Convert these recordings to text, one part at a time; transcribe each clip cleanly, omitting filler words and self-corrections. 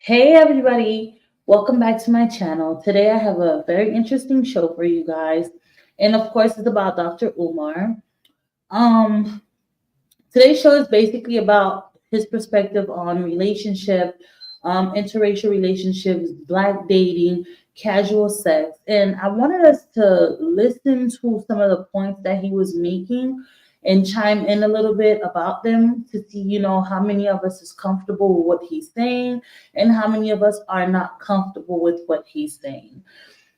Hey everybody, welcome back to my channel. Today I have a very interesting show for you guys. And of course it's about Dr. Umar. Um Today's show is basically about his perspective on relationship, interracial relationships, black dating, casual sex. And I wanted us to listen to some of the points that he was making and chime in a little bit about them to see, how many of us is comfortable with what he's saying and how many of us are not comfortable with what he's saying.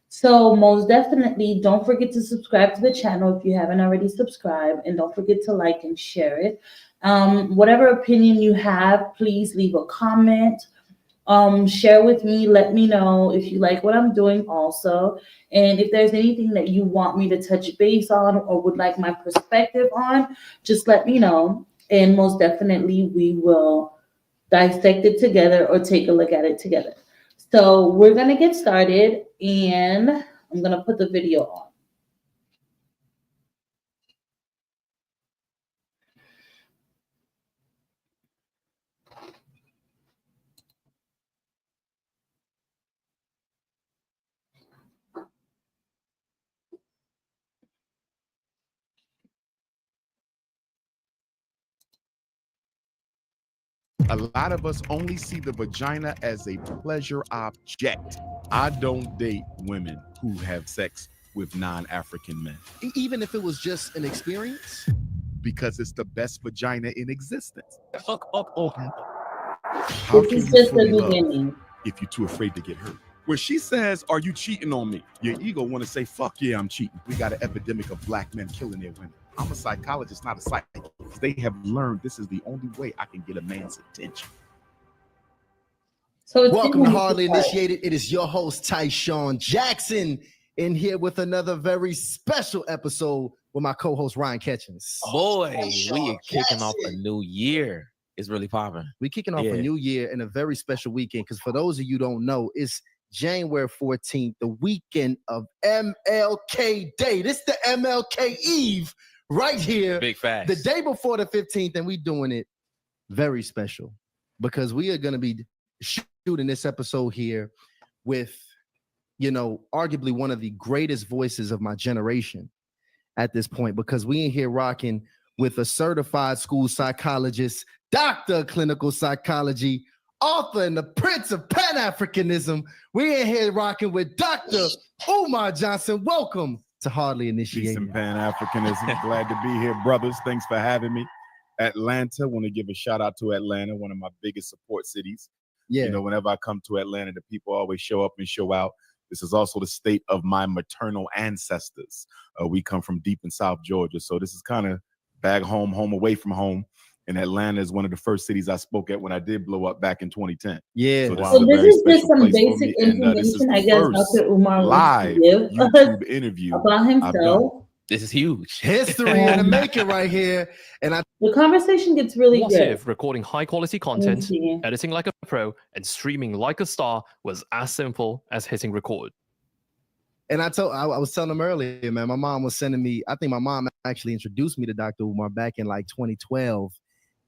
So most definitely, don't forget to subscribe to the channel if you haven't already subscribed, and don't forget to like and share it. Whatever opinion you have, please leave a comment. Share with me. Let me know if you like what I'm doing also, and if there's anything that you want me to touch base on or would like my perspective on, just let me know. And most definitely, we will dissect it together or take a look at it together. So we're gonna get started, and I'm gonna put the video on. A lot of us only see the vagina as a pleasure object. I don't date women who have sex with non-African men. Even if it was just an experience? Because it's the best vagina in existence. Fuck. How This can is you just the fully love beginning. if you're too afraid to get hurt? When she says, "Are you cheating on me?" Your ego want to say, "Fuck yeah, I'm cheating." We got an epidemic of black men killing their women. I'm a psychologist, not a psychic. They have learned this is the only way I can get a man's attention. So it's Welcome to Hardly Initiated. It is your host, Tyshawn Jackson, in here with another very special episode with my co-host, Ryan Ketchens. Boy, we are kicking off a new year. It's really popping. We're kicking off a new year and a very special weekend, because for those of you who don't know, it's January 14th, the weekend of MLK Day. This is the MLK Eve right here. Big facts. The day before the 15th, and we doing it very special because we are going to be shooting this episode here with, arguably one of the greatest voices of my generation at this point, because we in here rocking with a certified school psychologist, doctor of clinical psychology, author and the prince of Pan-Africanism. We in here rocking with Dr. Umar Johnson. Welcome to Hardly Initiated. Peace and Pan-Africanism. Glad to be here, brothers. Thanks for having me. Atlanta, want to give a shout out to Atlanta, one of my biggest support cities. Yeah. Whenever I come to Atlanta, the people always show up and show out. This is also the state of my maternal ancestors. We come from deep in South Georgia, so this is kind of back home, home away from home. And Atlanta is one of the first cities I spoke at when I did blow up back in 2010. Yeah. So this is just some basic information, I guess, Dr. Umar live wants to give YouTube interview about himself. This is huge. History and a make it right here. And The conversation gets really What good. if recording high-quality content, Yeah. editing like a pro, and streaming like a star was as simple as hitting record? And I was telling him earlier, man, my mom was sending me, I think my mom actually introduced me to Dr. Umar back in like 2012.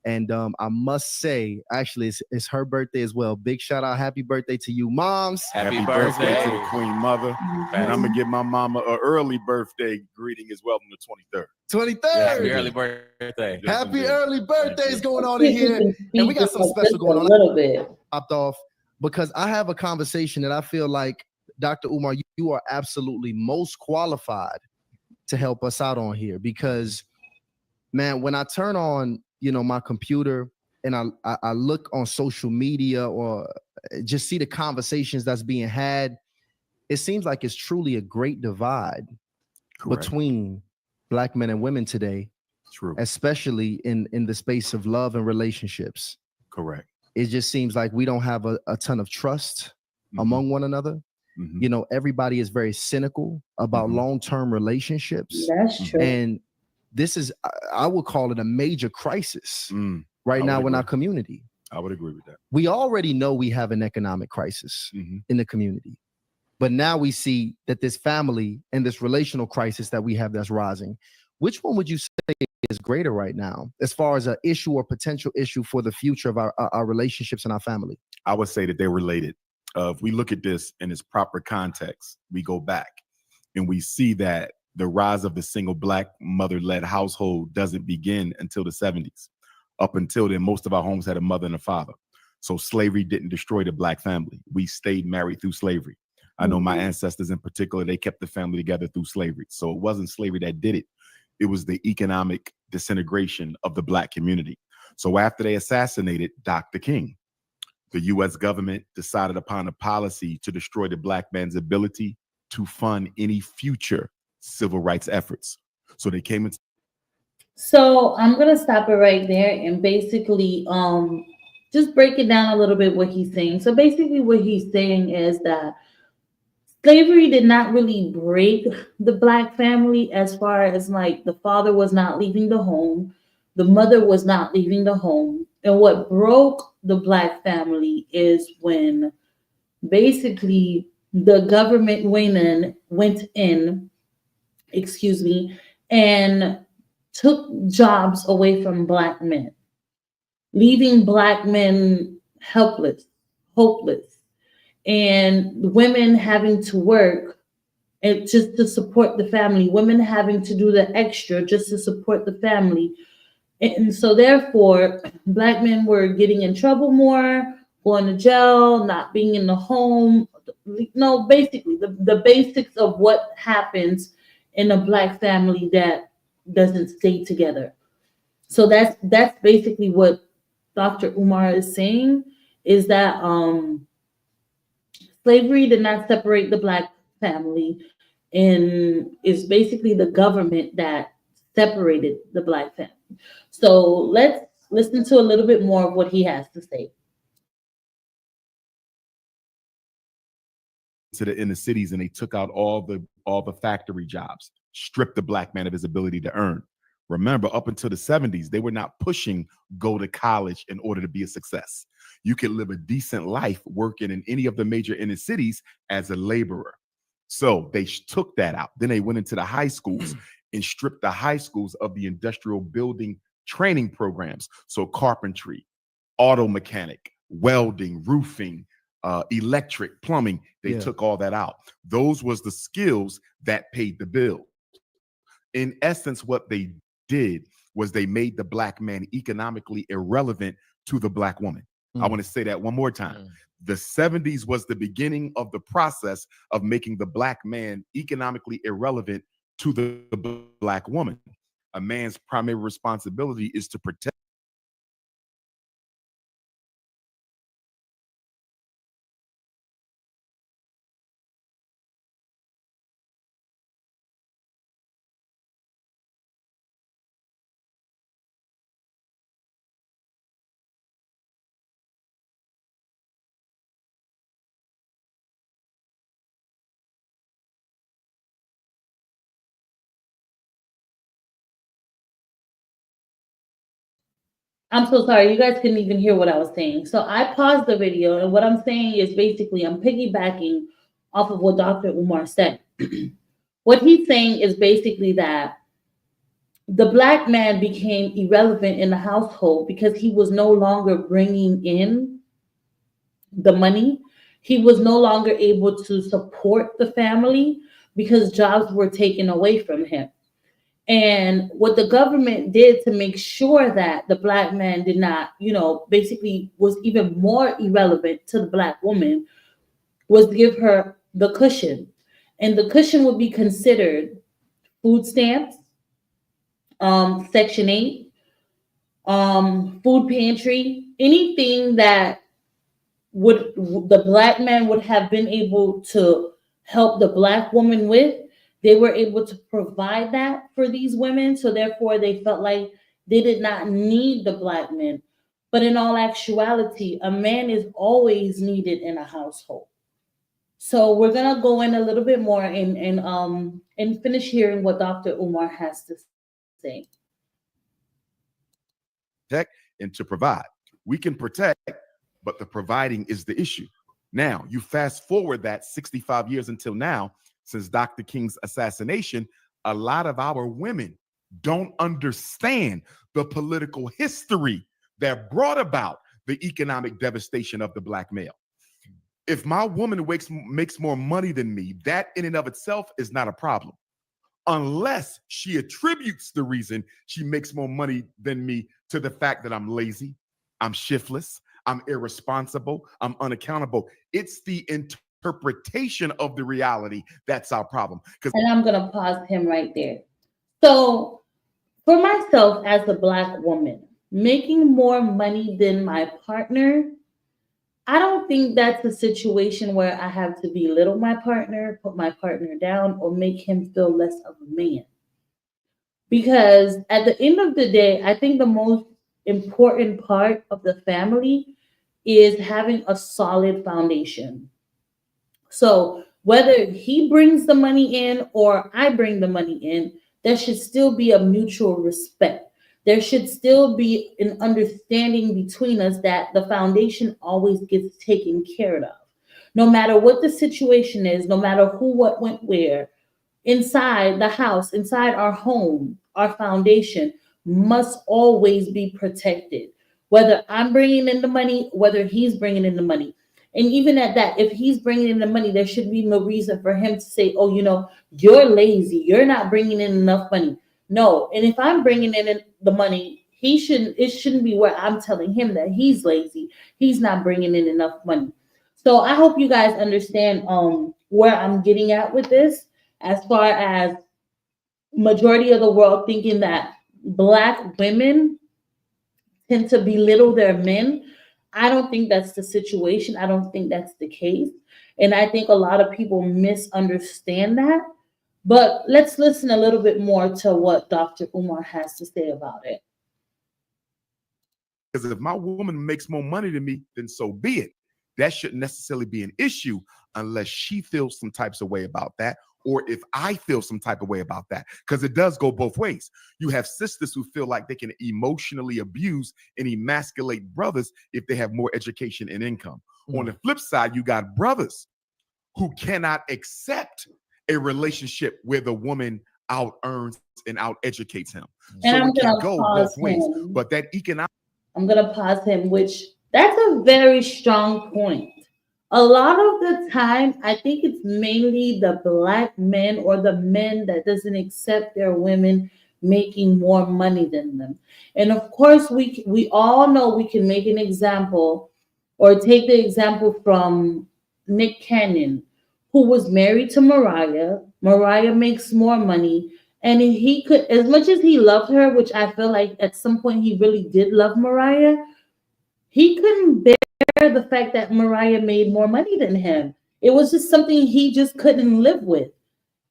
And I must say, actually, it's her birthday as well. Big shout out, happy birthday to you, moms. Happy birthday to the Queen Mother. And I'm going to give my mama an early birthday greeting as well on the 23rd. 23rd. Yeah, happy early birthday. Happy early birthdays going on in here. And we got something special going on. A little bit. Popped off because I have a conversation that I feel like, Dr. Umar, you are absolutely most qualified to help us out on here, because, man, when I turn on, my computer and I look on social media or just see the conversations that's being had, it seems like it's truly a great divide between black men and women today. True. Especially in the space of love and relationships. Correct. It just seems like we don't have a ton of trust among one another. Mm-hmm. Everybody is very cynical about long-term relationships. That's true. And this is, I would call it a major crisis right now in our community. I would agree with that. We already know we have an economic crisis in the community, but now we see that this family and this relational crisis that we have that's rising. Which one would you say is greater right now as far as an issue or potential issue for the future of our relationships and our family? I would say that they're related. If we look at this in its proper context, we go back and we see that the rise of the single black mother-led household doesn't begin until the 70s. Up until then, most of our homes had a mother and a father. So slavery didn't destroy the black family. We stayed married through slavery. I know my ancestors in particular, they kept the family together through slavery. So it wasn't slavery that did it. It was the economic disintegration of the black community. So after they assassinated Dr. King, the U.S. government decided upon a policy to destroy the black man's ability to fund any future civil rights efforts. So they came into. So I'm gonna stop it right there and basically just break it down a little bit what he's saying. So basically what he's saying is that slavery did not really break the black family, as far as like the father was not leaving the home, the mother was not leaving the home. And what broke the black family is when basically the government went in, excuse me, and took jobs away from black men, leaving black men helpless, hopeless, and women having to work and just to support the family, women having to do the extra just to support the family. And so therefore, black men were getting in trouble more, going to jail, not being in the home. No, basically the basics of what happens in a black family that doesn't stay together. So that's basically what Dr. Umar is saying, is that slavery did not separate the black family, and it's basically the government that separated the black family. So let's listen to a little bit more of what he has to say. To the inner cities and they took out all the factory jobs, stripped the black man of his ability to earn. Remember, up until the 70s, they were not pushing go to college in order to be a success. You could live a decent life working in any of the major inner cities as a laborer. So they took that out. Then they went into the high schools and stripped the high schools of the industrial building training programs. So carpentry, auto mechanic, welding, roofing, electric, plumbing, they took all that out. Those was the skills that paid the bill. In essence, what they did was they made the black man economically irrelevant to the black woman. I want to say that one more time. The 70s was the beginning of the process of making the black man economically irrelevant to the black woman. A man's primary responsibility is to protect. I'm so sorry, you guys couldn't even hear what I was saying. So I paused the video, and what I'm saying is basically I'm piggybacking off of what Dr. Umar said. What he's saying is basically that the black man became irrelevant in the household because he was no longer bringing in the money. He was no longer able to support the family because jobs were taken away from him. And what the government did to make sure that the black man did not, basically was even more irrelevant to the black woman was give her the cushion. And the cushion would be considered food stamps, Section 8, food pantry, anything that would the black man would have been able to help the black woman with. They were able to provide that for these women, so therefore they felt like they did not need the black men. But in all actuality, a man is always needed in a household. So we're gonna go in a little bit more and finish hearing what Dr. Umar has to say. Protect and to provide. We can protect, but the providing is the issue. Now, you fast forward that 65 years until now, since Dr. King's assassination, a lot of our women don't understand the political history that brought about the economic devastation of the black male. If my woman makes more money than me, that in and of itself is not a problem, unless she attributes the reason she makes more money than me to the fact that I'm lazy, I'm shiftless, I'm irresponsible, I'm unaccountable. It's the interpretation of the reality that's our problem. And I'm going to pause him right there. So, for myself as a black woman, making more money than my partner, I don't think that's a situation where I have to belittle my partner, put my partner down, or make him feel less of a man. Because at the end of the day, I think the most important part of the family is having a solid foundation. So whether he brings the money in or I bring the money in, there should still be a mutual respect. There should still be an understanding between us that the foundation always gets taken care of. No matter what the situation is, no matter who, what, went where, inside the house, inside our home, our foundation must always be protected. Whether I'm bringing in the money, whether he's bringing in the money. And even at that, if he's bringing in the money, there should be no reason for him to say, oh, you're lazy. You're not bringing in enough money. No. And if I'm bringing in the money, it shouldn't be where I'm telling him that he's lazy. He's not bringing in enough money. So I hope you guys understand where I'm getting at with this, as far as majority of the world thinking that black women tend to belittle their men. I don't think that's the situation. I don't think that's the case. And I think a lot of people misunderstand that. But let's listen a little bit more to what Dr. Umar has to say about it. Because if my woman makes more money than me, then so be it. That shouldn't necessarily be an issue unless she feels some types of way about that, or if I feel some type of way about that, because it does go both ways. You have sisters who feel like they can emotionally abuse and emasculate brothers if they have more education and income. On the flip side, you got brothers who cannot accept a relationship where the woman out earns and out educates him. And so it can go both ways. But that economic, I'm gonna pause him, which that's a very strong point. A lot of the time, I think it's mainly the black men or the men that doesn't accept their women making more money than them. And of course, we all know we can make an example or take the example from Nick Cannon, who was married to Mariah. Mariah makes more money. And he could, as much as he loved her, which I feel like at some point he really did love Mariah, he couldn't bear the fact that Mariah made more money than him. It was just something he just couldn't live with,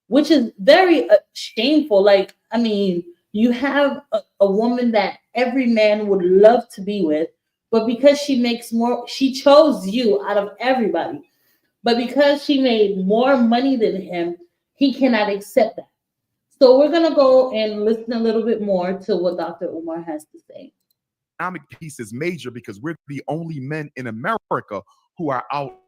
which is very shameful. Like, I mean, you have a woman that every man would love to be with, but because she makes more, she chose you out of everybody. But because she made more money than him, he cannot accept that. So we're going to go and listen a little bit more to what Dr. Umar has to say. economic piece is major because we're the only men in America who are out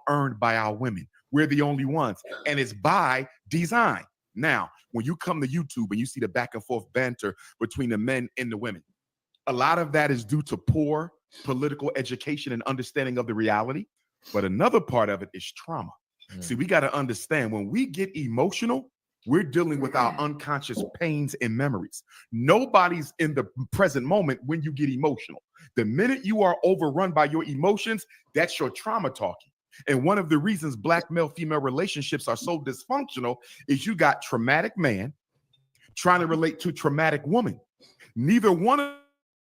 earned by our women. We're the only ones, and it's by design. Now, when you come to YouTube and you see the back and forth banter between the men and the women, a lot of that is due to poor political education and understanding of the reality. But another part of it is trauma. See, we got to understand when we get emotional, we're dealing with our unconscious pains and memories. Nobody's in the present moment when you get emotional. The minute you are overrun by your emotions, that's your trauma talking. And one of the reasons black male-female relationships are so dysfunctional is you got traumatic man trying to relate to traumatic woman. Neither one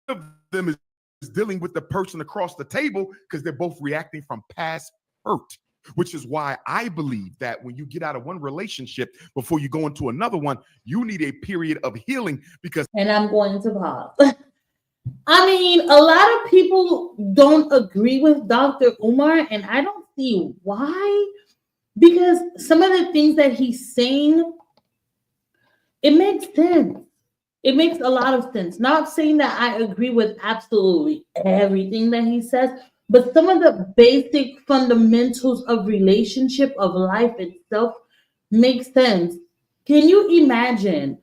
of them is dealing with the person across the table because they're both reacting from past hurt. Which is why I believe that when you get out of one relationship before you go into another one, you need a period of healing because. And I'm going to pause. I mean, a lot of people don't agree with Dr. Umar, and I don't see why. Because some of the things that he's saying, it makes sense. It makes a lot of sense. Not saying that I agree with absolutely everything that he says, but some of the basic fundamentals of relationship, of life itself, make sense. Can you imagine?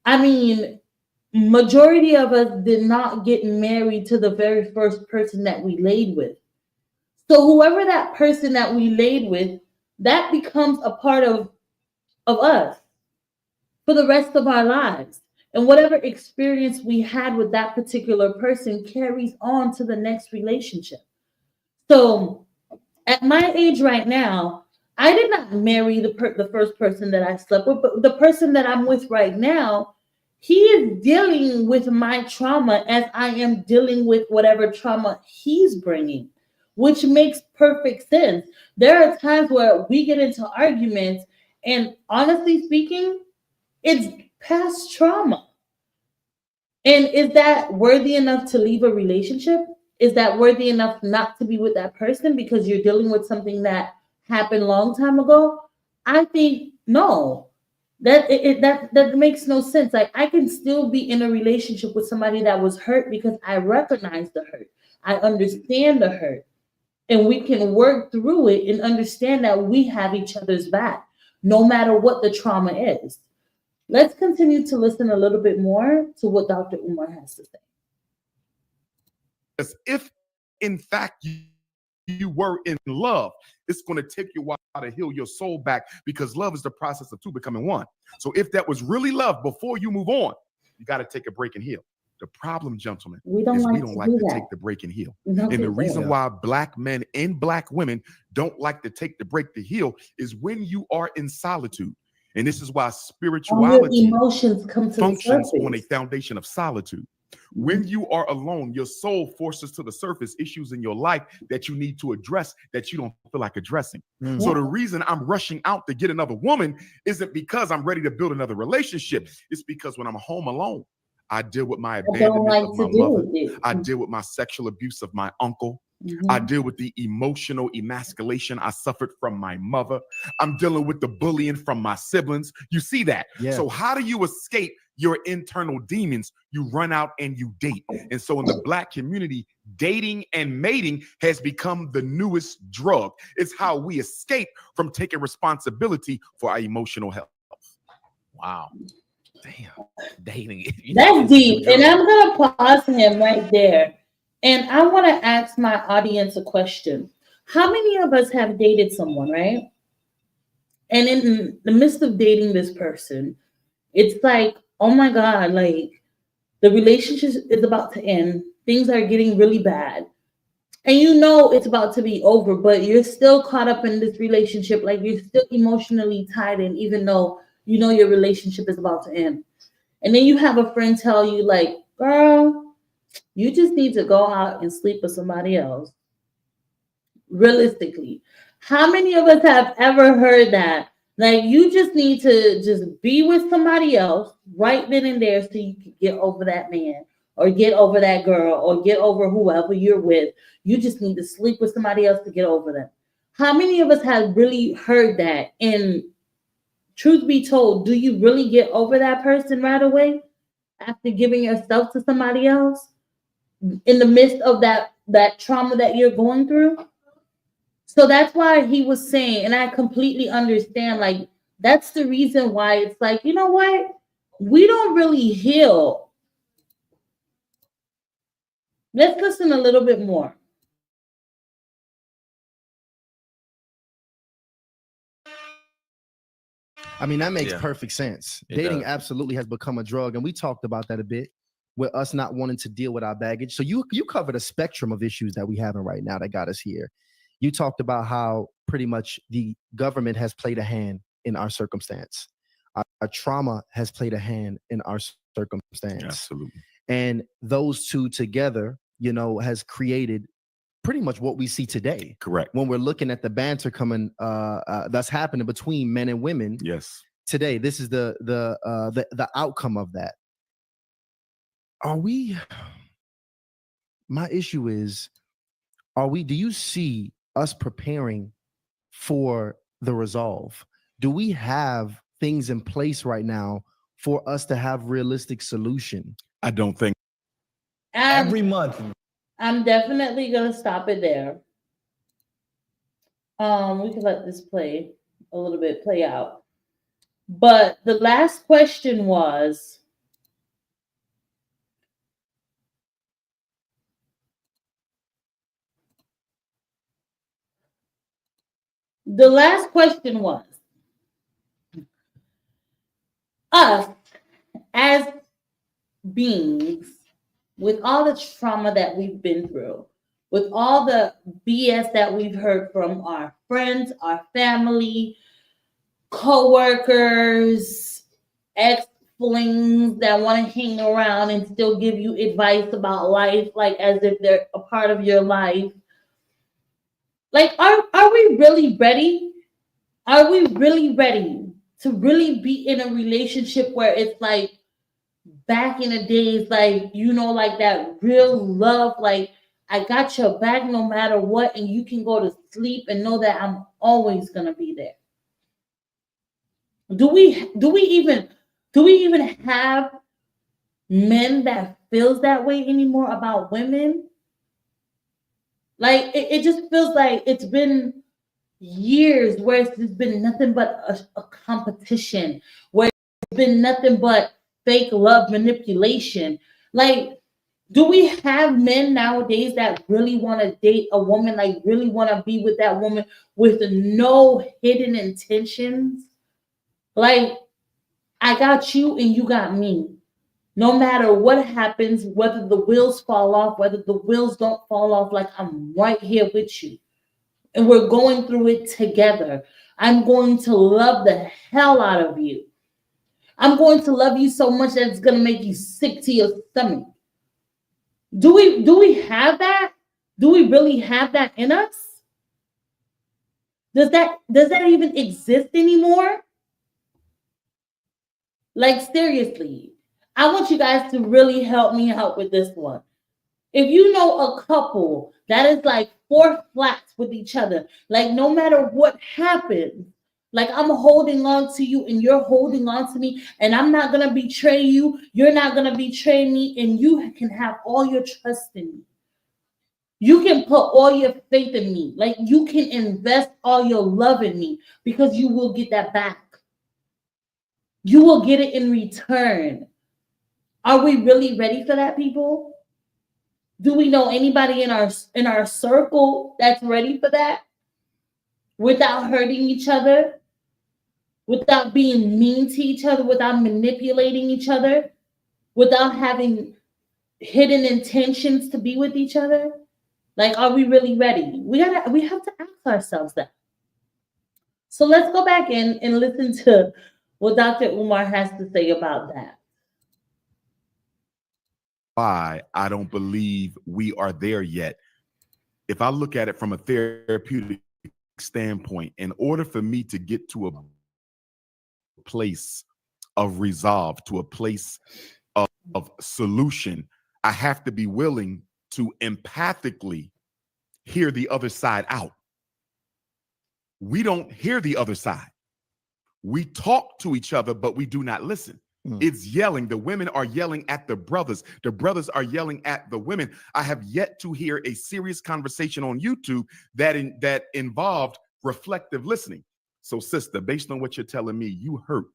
I mean, majority of us did not get married to the very first person that we laid with. So whoever that person that we laid with, that becomes a part of us for the rest of our lives. And whatever experience we had with that particular person carries on to the next relationship. So at my age right now, I did not marry the first person that I slept with, but the person that I'm with right now, he is dealing with my trauma as I am dealing with whatever trauma he's bringing, which makes perfect sense. There are times where we get into arguments, and honestly speaking, it's past trauma. And is that worthy enough to leave a relationship? Is that worthy enough not to be with that person because you're dealing with something that happened a long time ago? I think no. That makes no sense. Like I can still be in a relationship with somebody that was hurt because I recognize the hurt. I understand the hurt. And we can work through it and understand that we have each other's back, no matter what the trauma is. Let's continue to listen a little bit more to what Dr. Umar has to say. Because if, in fact, you were in love, it's going to take you a while to heal your soul back because love is the process of two becoming one. So if that was really love before you move on, you got to take a break and heal. The problem, gentlemen, we don't like to take the break and heal. And the reason why Black men and Black women don't like to take the break to heal is when you are in solitude. And this is why spirituality emotions come to functions on a foundation of solitude. When you are alone, your soul forces to the surface issues in your life that you need to address that you don't feel like addressing. So the reason I'm rushing out to get another woman isn't because I'm ready to build another relationship. It's because when I'm home alone, I deal with my abandonment of my mother. I deal with my sexual abuse of my uncle. I deal with the emotional emasculation I suffered from my mother. I'm dealing with the bullying from my siblings. You see that? Yeah. So how do you escape your internal demons? You run out and you date. And so in the Black community, dating and mating has become the newest drug. It's how we escape from taking responsibility for our emotional health. Wow. Damn. Dating. That's deep. And I'm going to pause him right there. And I want to ask my audience a question. How many of us have dated someone, right? And in the midst of dating this person, it's like, oh my God, like the relationship is about to end. Things are getting really bad. And you know it's about to be over, but you're still caught up in this relationship. Like you're still emotionally tied in, even though you know your relationship is about to end. And then you have a friend tell you, like, girl, you just need to go out and sleep with somebody else. Realistically, how many of us have ever heard that? Like, you just need to just be with somebody else right then and there so you can get over that man or get over that girl or get over whoever you're with. You just need to sleep with somebody else to get over them. How many of us have really heard that? And truth be told, do you really get over that person right away after giving yourself to somebody else in the midst of that trauma that you're going through? So that's why he was saying, and I completely understand, like, that's the reason why it's like, you know what? We don't really heal. Let's listen a little bit more. I mean, that makes perfect sense. Dating absolutely has become a drug, and we talked about that a bit with us not wanting to deal with our baggage. So you covered a spectrum of issues that we have right now that got us here. You talked about how pretty much the government has played a hand in our circumstance. Our trauma has played a hand in our circumstance. Absolutely. And those two together, you know, has created pretty much what we see today. Correct. When we're looking at the banter coming that's happening between men and women. Yes. Today, this is the outcome of that. My issue is, do you see us preparing for the resolve? Do we have things in place right now for us to have realistic solution? I don't think. Every month. I'm definitely gonna stop it there. We can let this play out. But the last question was, the last question was, us as beings, with all the trauma that we've been through, with all the BS that we've heard from our friends, our family, co-workers, ex-flings that want to hang around and still give you advice about life, like as if they're a part of your life. Like, are we really ready? Are we really ready to really be in a relationship where it's like back in the days, like, you know, like that real love, like I got your back no matter what, and you can go to sleep and know that I'm always gonna be there? Do we even have men that feels that way anymore about women? Like it just feels like it's been years where it's just been nothing but a competition, where it's been nothing but fake love manipulation. Like, do we have men nowadays that really want to date a woman, like really want to be with that woman with no hidden intentions? Like, I got you and you got me. No matter what happens, whether the wheels fall off, whether the wheels don't fall off, like I'm right here with you. And we're going through it together. I'm going to love the hell out of you. I'm going to love you so much that it's going to make you sick to your stomach. Do we have that? Do we really have that in us? Does that even exist anymore? Like, seriously, I want you guys to really help me out with this one. If you know a couple that is like four flats with each other, like no matter what happens, like I'm holding on to you and you're holding on to me, and I'm not gonna betray you, you're not gonna betray me, and you can have all your trust in me. You can put all your faith in me. Like, you can invest all your love in me, because you will get that back. You will get it in return. Are we really ready for that, people? Do we know anybody in our circle that's ready for that? Without hurting each other, without being mean to each other, without manipulating each other, without having hidden intentions to be with each other? Like, are we really ready? We have to ask ourselves that. So let's go back in and listen to what Dr. Umar has to say about that. Why I don't believe we are there yet. If I look at it from a therapeutic standpoint, in order for me to get to a place of resolve, to a place of solution, I have to be willing to empathically hear the other side out. We don't hear the other side. We talk to each other, but we do not listen. It's yelling. The women are yelling at the brothers. The brothers are yelling at the women. I have yet to hear a serious conversation on YouTube that involved reflective listening. So, sister, based on what you're telling me, you hurt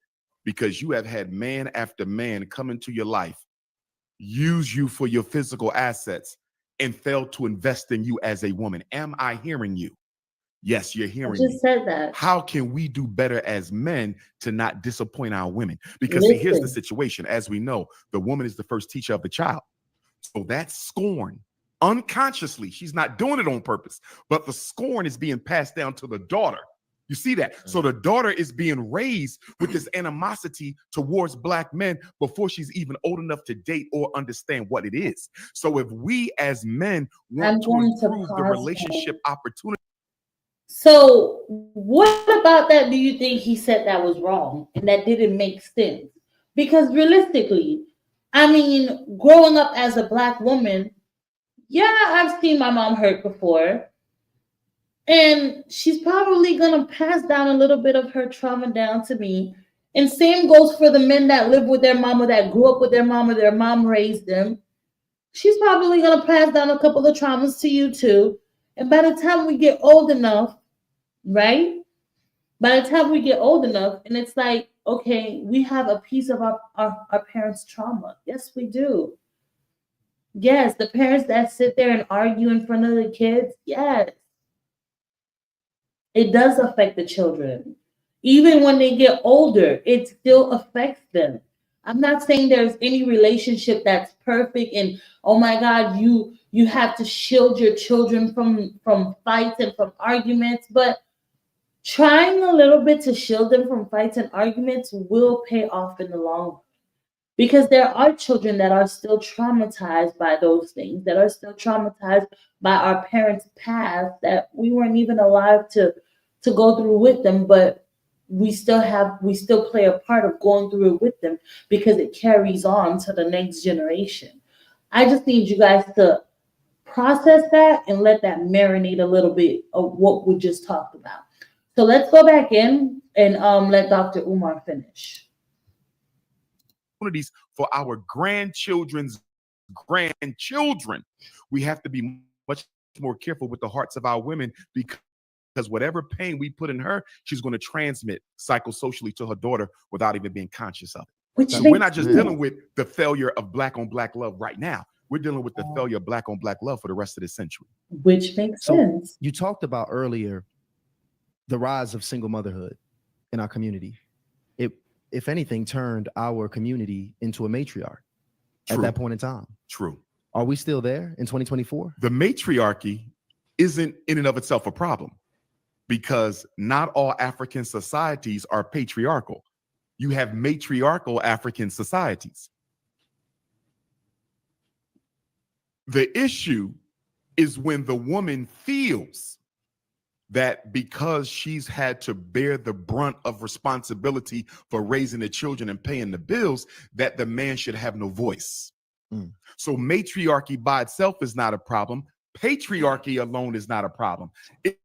because you have had man after man come into your life, use you for your physical assets, and failed to invest in you as a woman. Am I hearing you? Yes, you're hearing I just said that. How can we do better as men to not disappoint our women? Because see, here's the situation. As we know, the woman is the first teacher of the child. So that scorn, unconsciously, she's not doing it on purpose, but the scorn is being passed down to the daughter. You see that? So the daughter is being raised with this animosity towards black men before she's even old enough to date or understand what it is. So if we as men want to improve the relationship opportunity. So what about that do you think he said that was wrong and that didn't make sense? Because realistically, I mean, growing up as a black woman, yeah, I've seen my mom hurt before. And she's probably going to pass down a little bit of her trauma down to me. And same goes for the men that live with their mama, that grew up with their mom raised them. She's probably going to pass down a couple of traumas to you too. And by the time we get old enough, right? By the time we get old enough, and it's like, okay, we have a piece of our parents' trauma. Yes, we do. Yes, the parents that sit there and argue in front of the kids. Yes. It does affect the children. Even when they get older, it still affects them. I'm not saying there's any relationship that's perfect and oh my God, you have to shield your children from fights and from arguments, but trying a little bit to shield them from fights and arguments will pay off in the long run. Because there are children that are still traumatized by those things, that are still traumatized by our parents' past that we weren't even alive to go through with them, but we still play a part of going through it with them because it carries on to the next generation. I just need you guys to process that and let that marinate a little bit of what we just talked about. So let's go back in and let Dr. Umar finish. Opportunities for our grandchildren's grandchildren. We have to be much more careful with the hearts of our women because whatever pain we put in her, she's going to transmit psychosocially to her daughter without even being conscious of it. So we're not just dealing with the failure of black on black love right now. We're dealing with the failure of black on black love for the rest of this century. Which makes sense. You talked about earlier the rise of single motherhood in our community. It, if anything, turned our community into a matriarch at that point in time. True. Are we still there in 2024? The matriarchy isn't in and of itself a problem because not all African societies are patriarchal. You have matriarchal African societies. The issue is when the woman feels that because she's had to bear the brunt of responsibility for raising the children and paying the bills, that the man should have no voice. So matriarchy by itself is not a problem. Patriarchy alone is not a problem.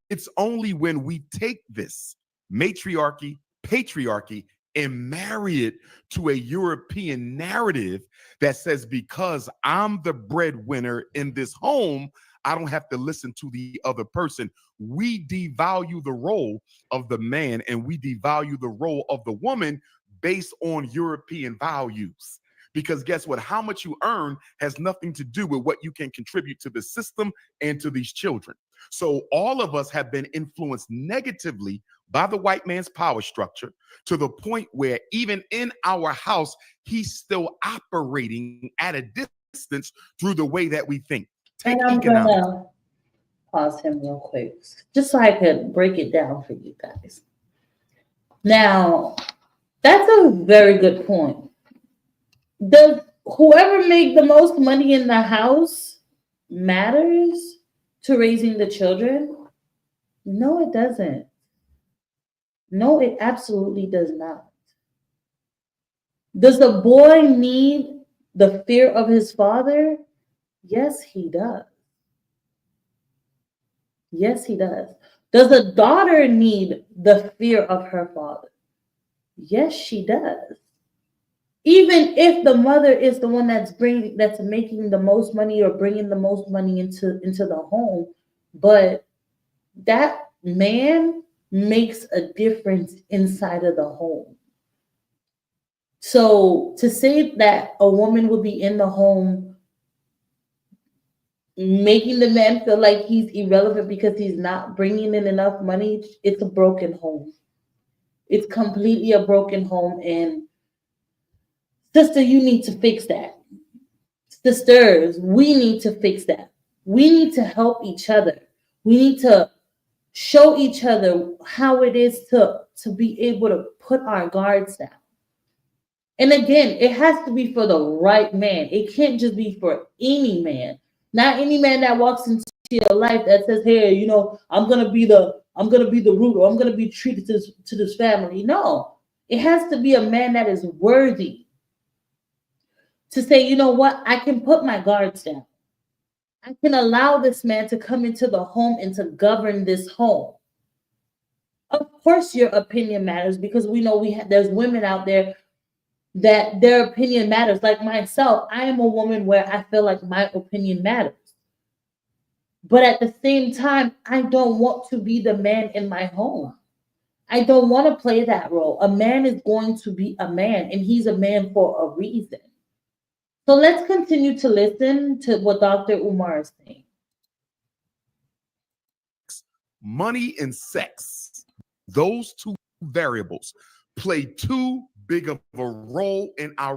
It's only when we take this matriarchy, patriarchy, and marry it to a European narrative that says, because I'm the breadwinner in this home, I don't have to listen to the other person. We devalue the role of the man and we devalue the role of the woman based on European values. Because guess what? How much you earn has nothing to do with what you can contribute to the system and to these children. So all of us have been influenced negatively by the white man's power structure to the point where even in our house, he's still operating at a distance through the way that we think. And I'm gonna pause him real quick, just so I could break it down for you guys. Now, that's a very good point. Does whoever make the most money in the house matters to raising the children? No, it doesn't. No, it absolutely does not. Does the boy need the fear of his father? Yes, he does. Yes, he does. Does a daughter need the fear of her father? Yes, she does. Even if the mother is the one that's making the most money or bringing the most money into the home, but that man makes a difference inside of the home. So to say that a woman would be in the home making the man feel like he's irrelevant because he's not bringing in enough money, it's a broken home. It's completely a broken home. And sister, you need to fix that. Sisters, we need to fix that. We need to help each other. We need to show each other how it is to be able to put our guards down. And again, it has to be for the right man. It can't just be for any man. Not any man that walks into your life that says, "Hey, you know, I'm gonna be the root, or I'm gonna be treated to this family." No, it has to be a man that is worthy to say, "You know what? I can put my guards down. I can allow this man to come into the home and to govern this home." Of course, your opinion matters because we know there's women out there that their opinion matters. Like myself, I am a woman where I feel like my opinion matters. But at the same time, I don't want to be the man in my home. I don't want to play that role. A man is going to be a man, and he's a man for a reason. So let's continue to listen to what Dr. Umar is saying. money and sex, those two variables play too big of a role in our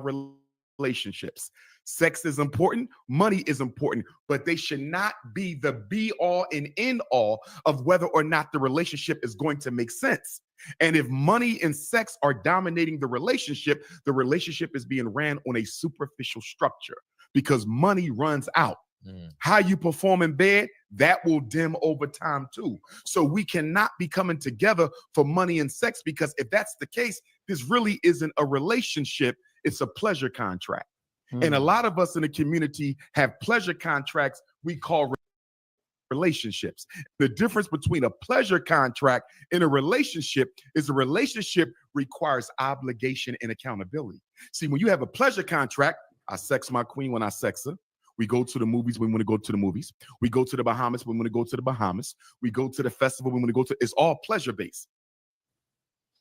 relationships. Sex is important, money is important, but they should not be the be all and end all of whether or not the relationship is going to make sense. And if money and sex are dominating the relationship is being ran on a superficial structure because money runs out. How you perform in bed, that will dim over time too. So we cannot be coming together for money and sex, because if that's the case, this really isn't a relationship, it's a pleasure contract. And a lot of us in the community have pleasure contracts we call relationships. The difference between a pleasure contract and a relationship is a relationship requires obligation and accountability. See, when you have a pleasure contract, I sex my queen when I sex her. We go to the movies when we want to go to the movies. We go to the Bahamas when we want to go to the Bahamas. We go to the festival when we want to go to. It's all pleasure based.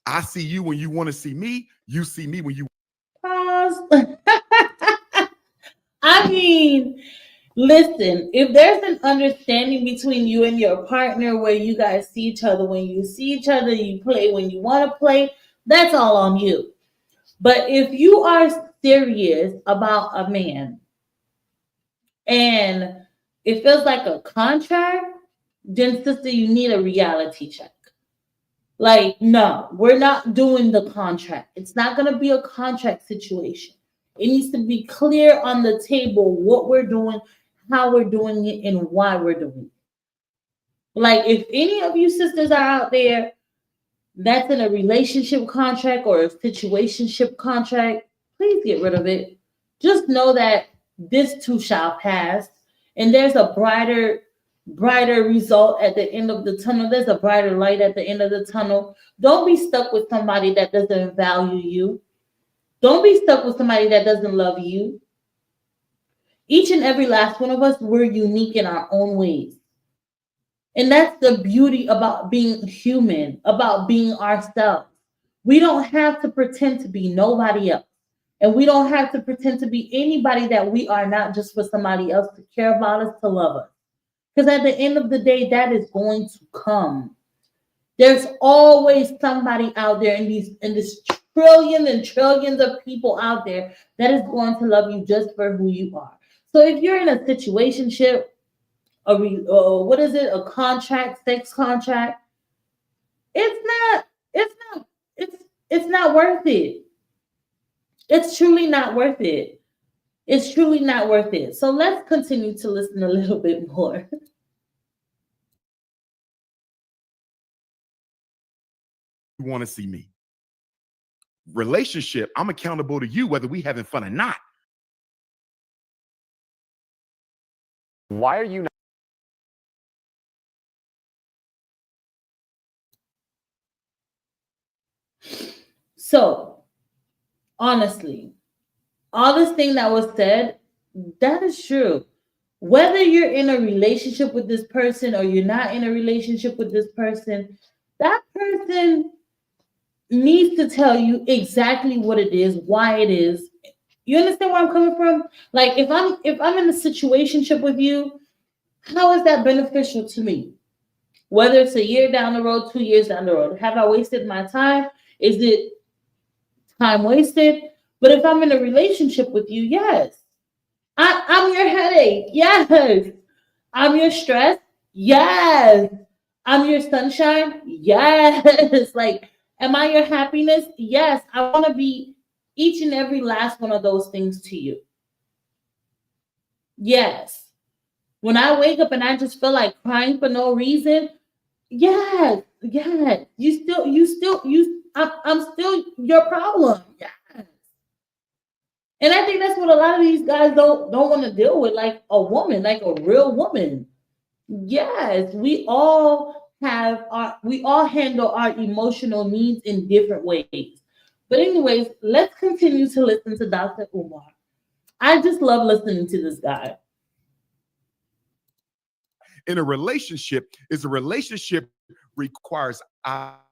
I see you when you want to see me. You see me when you. Pause. I mean, listen, if there's an understanding between you and your partner where you guys see each other when you see each other, you play when you want to play, that's all on you. But if you are serious about a man and it feels like a contract, then sister, you need a reality check. Like, no, we're not doing the contract. It's not going to be a contract situation. It needs to be clear on the table what we're doing, how we're doing it, and why we're doing it. Like, if any of you sisters are out there that's in a relationship contract or a situationship contract, please get rid of it. Just know that this too shall pass, and there's a brighter result at the end of the tunnel. There's a brighter light at the end of the tunnel. Don't be stuck with somebody that doesn't value you. Don't be stuck with somebody that doesn't love you. Each and every last one of us, we're unique in our own ways. And that's the beauty about being human, about being ourselves. We don't have to pretend to be nobody else. And we don't have to pretend to be anybody that we are not, just for somebody else to care about us, to love us. Because at the end of the day, that is going to come. There's always somebody out there in this trillions and trillions of people out there that is going to love you just for who you are. So if you're in a situationship, a contract, sex contract, it's not worth it. It's truly not worth it. It's truly not worth it. So let's continue to listen a little bit more. You want to see me. Relationship, I'm accountable to you whether we having fun or not. Why are you not? So, honestly, all this thing that was said, that is true. Whether you're in a relationship with this person or you're not in a relationship with this person, that person needs to tell you exactly what it is, why it is. You understand where I'm coming from? Like, if I'm in a situationship with you, how is that beneficial to me? Whether it's a year down the road, 2 years down the road, have I wasted my time? Is it time wasted? But if I'm in a relationship with you, yes. I'm your headache. Yes. I'm your stress. Yes. I'm your sunshine. Yes. Like, am I your happiness? Yes. I want to be each and every last one of those things to you. Yes. When I wake up and I just feel like crying for no reason, yes. Yes. I'm still your problem. Yes. And I think that's what a lot of these guys don't want to deal with, like a woman, like a real woman. Yes, we all handle our emotional needs in different ways. But anyways, let's continue to listen to Dr. Umar. I just love listening to this guy. In a relationship, requires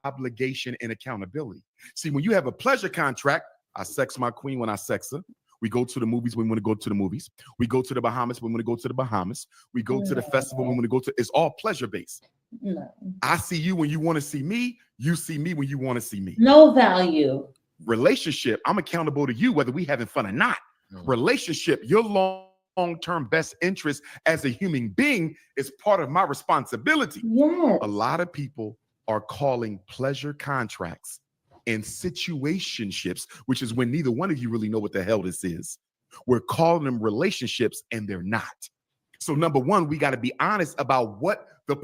obligation and accountability. See, when you have a pleasure contract, I sex my queen when I sex her. We go to the movies when we want to go to the movies. We go to the Bahamas when we want to go to the Bahamas. We go to the festival when we want to go to. It's all pleasure based. No. I see you when you want to see me. You see me when you want to see me. No value. Relationship, I'm accountable to you whether we having fun or not. Relationship, your long-term best interest as a human being is part of my responsibility. Yes. A lot of people are calling pleasure contracts and situationships, which is when neither one of you really know what the hell this is. We're calling them relationships and they're not. So number one, we got to be honest about what the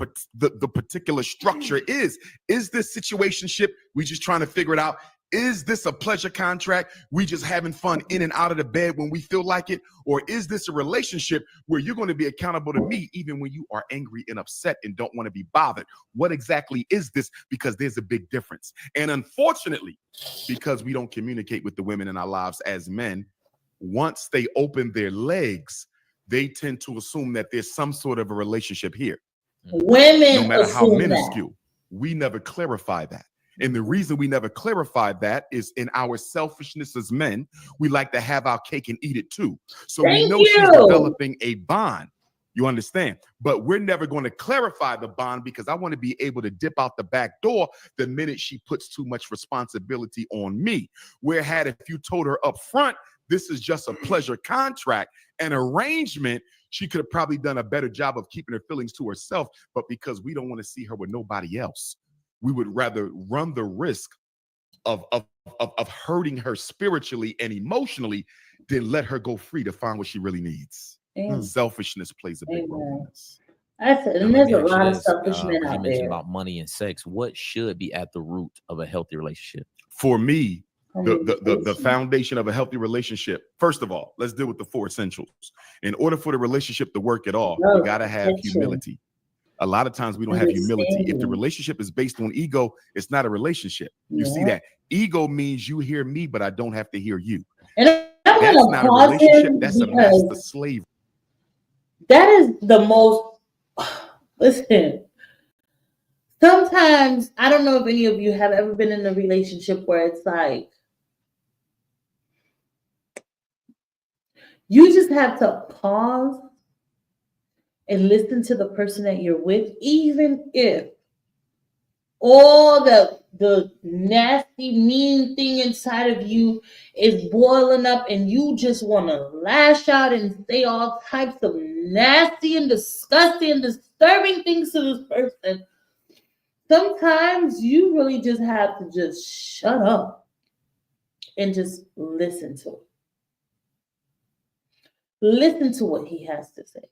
particular structure is. Is this situationship? We just trying to figure it out. Is this a pleasure contract? We just having fun in and out of the bed when we feel like it? Or is this a relationship where you're going to be accountable to me even when you are angry and upset and don't want to be bothered? What exactly is this? Because there's a big difference. And unfortunately, because we don't communicate with the women in our lives as men, once they open their legs, they tend to assume that there's some sort of a relationship here. Women, no matter how that. minuscule, we never clarify that. And the reason we never clarified that is in our selfishness as men, we like to have our cake and eat it too. So we know she's developing a bond. You understand? But we're never going to clarify the bond because I want to be able to dip out the back door the minute she puts too much responsibility on me. Where had if you told her up front, this is just a pleasure contract, an arrangement, she could have probably done a better job of keeping her feelings to herself. But because we don't want to see her with nobody else, we would rather run the risk of hurting her spiritually and emotionally than let her go free to find what she really needs. Selfishness plays a big role in this. That's it. And there's a lot of selfish men out you mentioned there. about money and sex. What should be at the root of a healthy relationship? For me, the foundation of a healthy relationship, first of all, let's deal with the 4 essentials. In order for the relationship to work at all, you got to have humility. A lot of times we don't have humility. If the relationship is based on ego, it's not a relationship. You see that? Ego means you hear me, but I don't have to hear you. And that's not a relationship. That's a master slave. That is the most, listen, sometimes, I don't know if any of you have ever been in a relationship where it's like, you just have to pause and listen to the person that you're with, even if all the nasty, mean thing inside of you is boiling up and you just want to lash out and say all types of nasty and disgusting and disturbing things to this person. Sometimes you really just have to just shut up and just listen to it. Listen to what he has to say.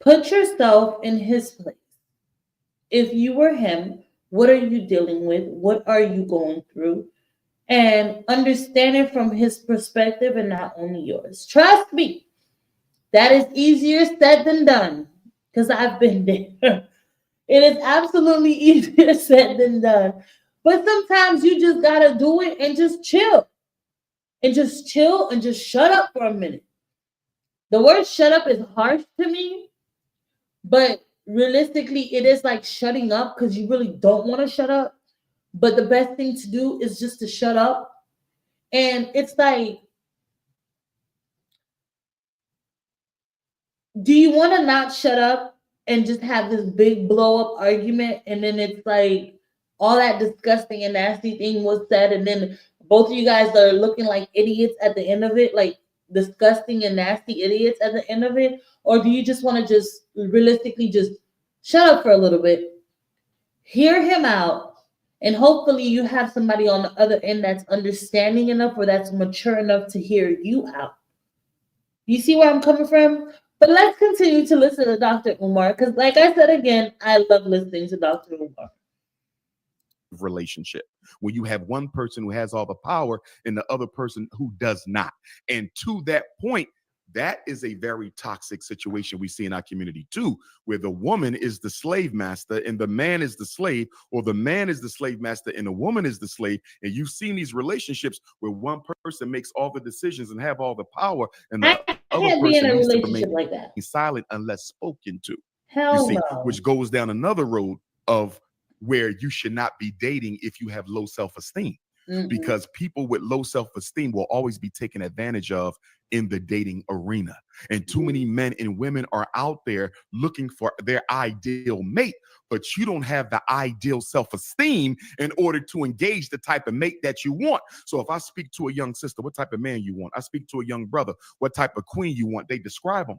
Put yourself in his place. If you were him, what are you dealing with? What are you going through? And understand it from his perspective and not only yours. Trust me, that is easier said than done because I've been there. It is absolutely easier said than done. But sometimes you just got to do it and just chill. And just chill and just shut up for a minute. The word shut up is harsh to me, but realistically, it is like shutting up because you really don't want to shut up. But the best thing to do is just to shut up. And it's like, do you want to not shut up and just have this big blow up argument? And then it's like all that disgusting and nasty thing was said. And then both of you guys are looking like idiots at the end of it, like disgusting and nasty idiots at the end of it. Or do you just want to just realistically just shut up for a little bit, hear him out, and hopefully you have somebody on the other end that's understanding enough or that's mature enough to hear you out. You see where I'm coming from? But let's continue to listen to Dr. Umar because, like I said again, I love listening to Dr. Umar. Relationship where you have one person who has all the power and the other person who does not. And to that point, that is a very toxic situation we see in our community too, where the woman is the slave master and the man is the slave, or the man is the slave master and the woman is the slave. And you've seen these relationships where one person makes all the decisions and have all the power, and the other person needs to remain like that, silent unless spoken to. Hell you see, no. Which goes down another road of where you should not be dating if you have low self-esteem. because people with low self-esteem will always be taken advantage of in the dating arena. And too many men and women are out there looking for their ideal mate, but you don't have the ideal self-esteem in order to engage the type of mate that you want. So if I speak to a young sister, what type of man you want? I speak to a young brother, what type of queen you want? They describe them.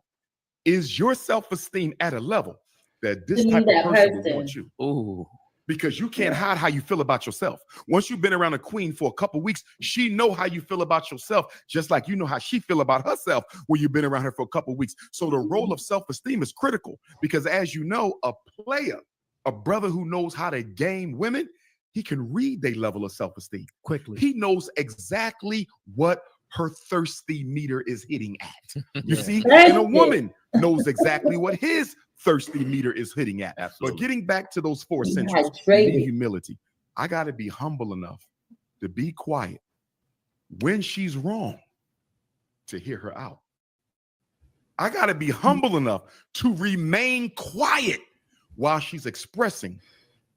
Is your self-esteem at a level that this type of person will want you? Ooh. Because you can't hide how you feel about yourself. Once you've been around a queen for a couple weeks, she know how you feel about yourself, just like you know how she feel about herself when you've been around her for a couple weeks. So the role of self-esteem is critical because, as you know, a player, a brother who knows how to game women, he can read their level of self-esteem quickly. He knows exactly what her thirsty meter is hitting at. You see, and a woman knows exactly what his thirsty meter is hitting at. Absolutely. But getting back to those 4 essentials, you need humility. I got to be humble enough to be quiet when she's wrong to hear her out. I got to be humble enough to remain quiet while she's expressing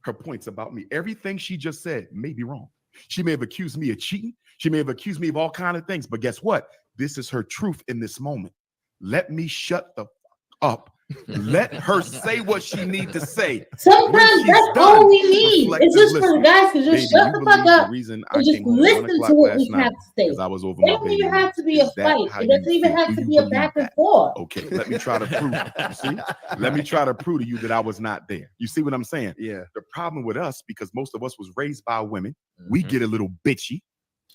her points about me. Everything she just said may be wrong. She may have accused me of cheating. She may have accused me of all kinds of things. But guess what? This is her truth in this moment. Let me shut the fuck up. Let her say what she needs to say. Sometimes that's all we need. It's just for the guys to just shut the fuck up and just listen to what we have to say. I was over it doesn't even have to be a fight. It doesn't even have to be a back and forth. Okay, let me try to prove it. You see? Let me try to prove to you that I was not there. You see what I'm saying? Yeah. The problem with us, because most of us was raised by women, we get a little bitchy.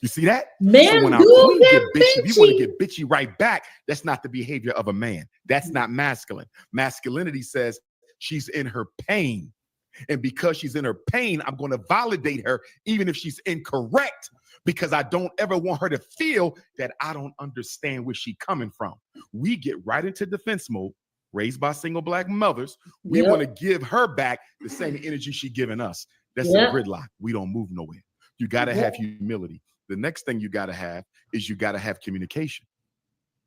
You see that? Men so when our queen get bitchy, we want to get bitchy right back. That's not the behavior of a man. That's not masculine. Masculinity says she's in her pain. And because she's in her pain, I'm going to validate her even if she's incorrect, because I don't ever want her to feel that I don't understand where she's coming from. We get right into defense mode, raised by single black mothers. We want to give her back the same energy she's giving us. That's a gridlock. We don't move nowhere. You got to have humility. The next thing you got to have is you got to have communication.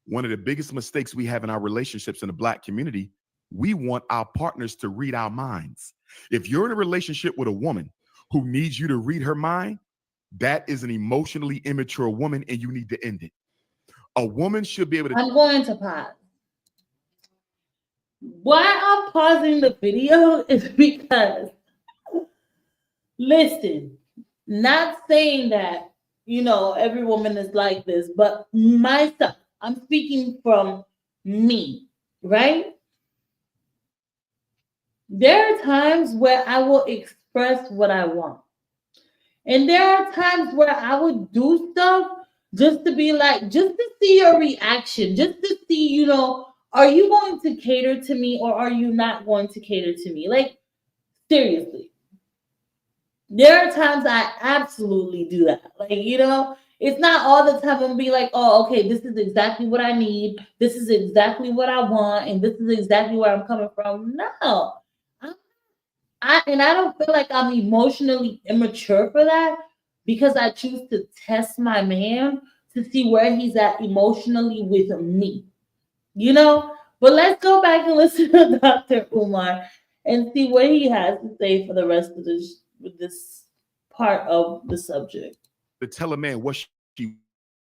One of the biggest mistakes we have in our relationships in the black community, we want our partners to read our minds. If you're in a relationship with a woman who needs you to read her mind, that is an emotionally immature woman and you need to end it. A woman should be able to— I'm going to pause. Why I'm pausing the video is because, listen, not saying that, you know, every woman is like this, but myself, I'm speaking from me, right? There are times where I will express what I want. And there are times where I would do stuff just to be like, just to see your reaction, just to see, you know, are you going to cater to me or are you not going to cater to me? Like, seriously. There are times I absolutely do that. Like, you know, it's not all the time I'm gonna be like, oh, okay, this is exactly what I need. This is exactly what I want. And this is exactly where I'm coming from. No. I don't feel like I'm emotionally immature for that because I choose to test my man to see where he's at emotionally with me. You know? But let's go back and listen to Dr. Umar and see what he has to say for the rest of this part of the subject. To tell a man what she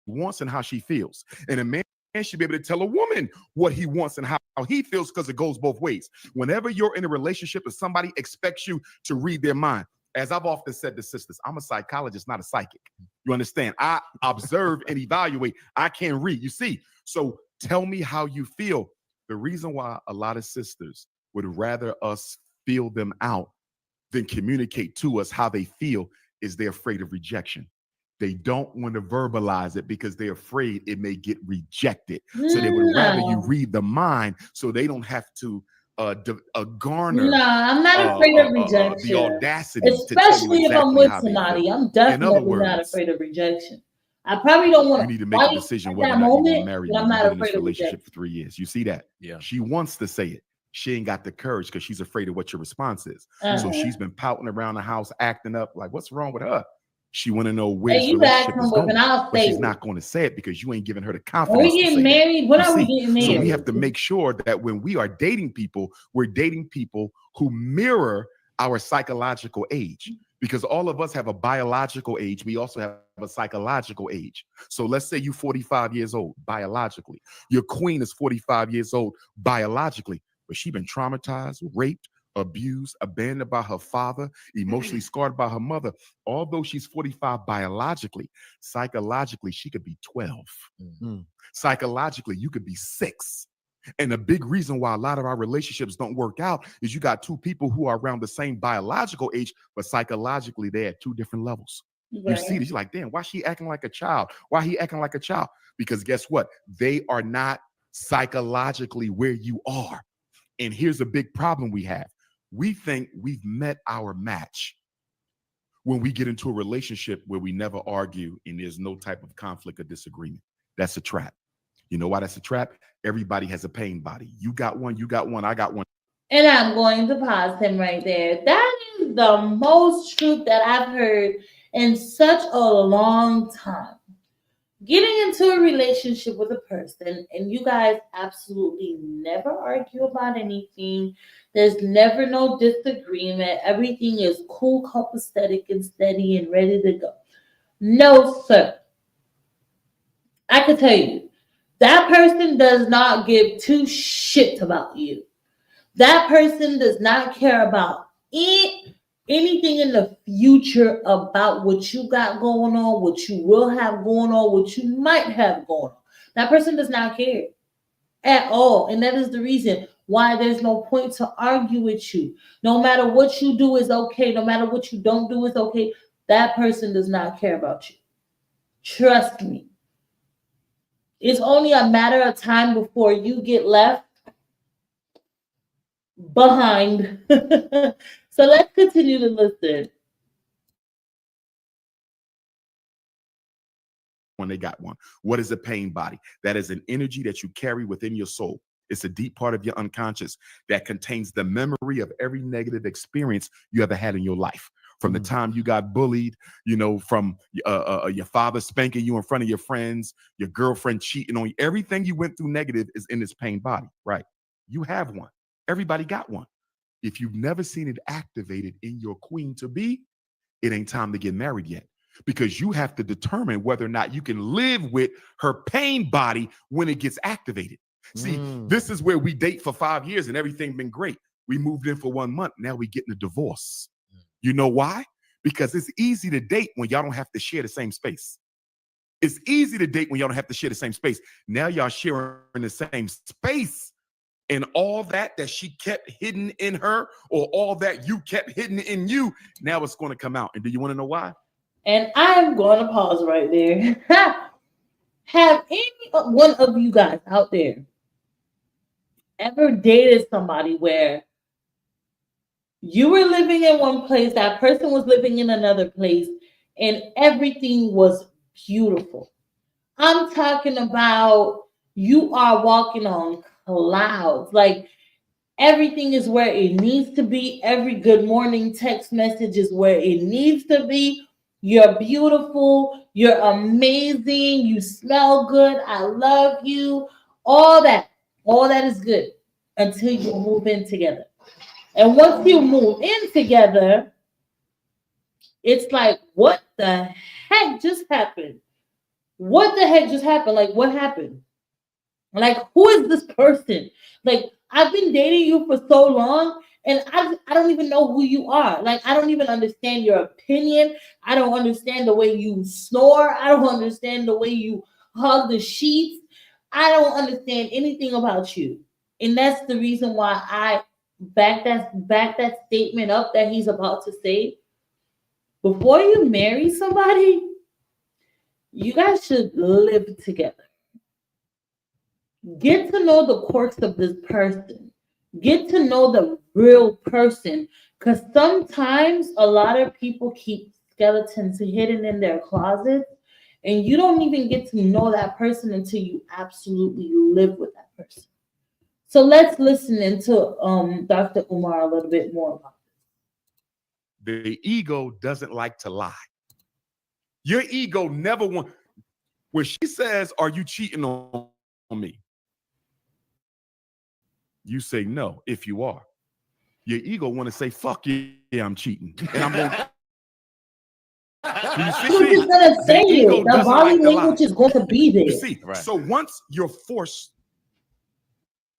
wants and how she feels. And a man should be able to tell a woman what he wants and how he feels, because it goes both ways. Whenever you're in a relationship and somebody expects you to read their mind, as I've often said to sisters, I'm a psychologist, not a psychic. You understand? I observe and evaluate. I can't read. You see? So tell me how you feel. The reason why a lot of sisters would rather us feel them out than communicate to us how they feel is they're afraid of rejection. They don't want to verbalize it because they're afraid it may get rejected. So they would rather you read the mind so they don't have to garner. No, I'm not afraid of rejection. The audacity, especially to tell you exactly if I'm with how somebody. I'm definitely not afraid of rejection. I probably don't want to. You need to make a decision whether or not you want to marry you. I'm not in this afraid of relationship for 3 years. You see that? Yeah. She wants to say it. She ain't got the courage because she's afraid of what your response is. So she's been pouting around the house, acting up like, what's wrong with her? She want to know where this relationship is going, but she's not going to say it because you ain't giving her the confidence. When we getting married, when are we getting married? So we have to make sure that when we are dating people, we're dating people who mirror our psychological age. because all of us have a biological age. We also have a psychological age. So let's say you're 45 years old biologically. Your queen is 45 years old biologically, but she's been traumatized, raped, abused, abandoned by her father, emotionally scarred by her mother. Although she's 45 biologically, psychologically, she could be 12. Mm. Psychologically, you could be 6. And a big reason why a lot of our relationships don't work out is you got two people who are around the same biological age, but psychologically they're at two different levels. You see this, you're like, damn, why she acting like a child? Why he acting like a child? Because guess what? They are not psychologically where you are. And here's a big problem we have. We think we've met our match when we get into a relationship where we never argue and there's no type of conflict or disagreement. That's a trap. You know why that's a trap? Everybody has a pain body. You got one, I got one. And I'm going to pause him right there. That is the most truth that I've heard in such a long time. Getting into a relationship with a person and you guys absolutely never argue about anything. There's never no disagreement. Everything is cool, copacetic, and steady and ready to go. No, sir. I can tell you, that person does not give two shits about you. That person does not care about anything in the future about what you got going on, what you will have going on, what you might have going on. That person does not care at all. And that is the reason why there's no point to argue with you. No matter what you do is okay. No matter what you don't do is okay. That person does not care about you. Trust me. It's only a matter of time before you get left behind. So let's continue to listen. When they got one. What is a pain body? That is an energy that you carry within your soul. It's a deep part of your unconscious that contains the memory of every negative experience you ever had in your life. From the time you got bullied, from your father spanking you in front of your friends, your girlfriend cheating on you, everything you went through negative is in this pain body, right? You have one. Everybody got one. If you've never seen it activated in your queen to be, it ain't time to get married yet. Because you have to determine whether or not you can live with her pain body when it gets activated. See, this is where we date for 5 years and everything been great. We moved in for 1 month. Now we getting a divorce. You know why? Because it's easy to date when y'all don't have to share the same space. It's easy to date when y'all don't have to share the same space. Now y'all sharing the same space, and all that she kept hidden in her, or all that you kept hidden in you, now it's going to come out. And do you want to know why? And I'm going to pause right there. Have any one of you guys out there ever dated somebody where you were living in one place, that person was living in another place, and everything was beautiful? I'm talking about you are walking on clouds. Like everything is where it needs to be. Every good morning text message is where it needs to be. You're beautiful. You're amazing. You smell good. I love you. All that. All that is good until you move in together. And once you move in together, it's like, what the heck just happened? What the heck just happened? Like, what happened? Like, who is this person? Like, I've been dating you for so long, and I don't even know who you are. Like, I don't even understand your opinion. I don't understand the way you snore. I don't understand the way you hug the sheets. I don't understand anything about you. And that's the reason why I back that statement up that he's about to say. Before you marry somebody, you guys should live together. Get to know the quirks of this person. Get to know the real person. Because sometimes a lot of people keep skeletons hidden in their closets, and you don't even get to know that person until you absolutely live with that person. So let's listen into Dr. Umar a little bit more about this. The ego doesn't like to lie. Your ego never wants. When she says, "Are you cheating on me?" You say no if you are. Your ego want to say, "Fuck yeah, I'm cheating." And I'm going Who's just gonna say ego it? The doesn't body like to lie. language is going to be there. You see, Right. so once you're forced,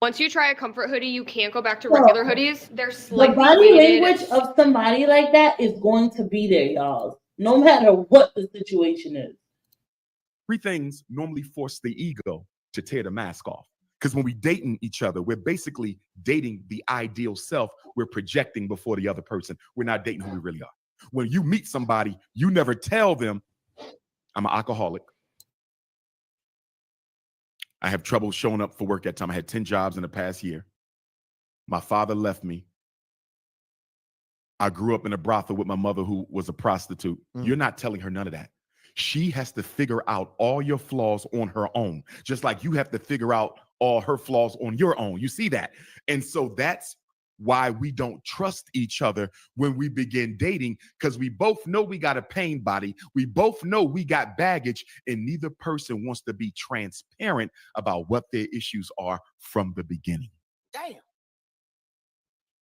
Once you try a comfort hoodie, you can't go back to No. regular hoodies. They're The slightly body weighted. language of somebody like that is going to be there, y'all. No matter what the situation is. three things normally force the ego to tear the mask off. Because when we dating each other, we're basically dating the ideal self we're projecting before the other person. We're not dating who we really are. When you meet somebody, you never tell them, I'm an alcoholic. I have trouble showing up for work at time. I had 10 jobs in the past year. My father left me. I grew up in a brothel with my mother who was a prostitute. You're not telling her none of that. She has to figure out all your flaws on her own, just like you have to figure out all her flaws on your own. You see that? And so that's why we don't trust each other when we begin dating, because we both know we got a pain body. We both know we got baggage, and neither person wants to be transparent about what their issues are from the beginning. Damn.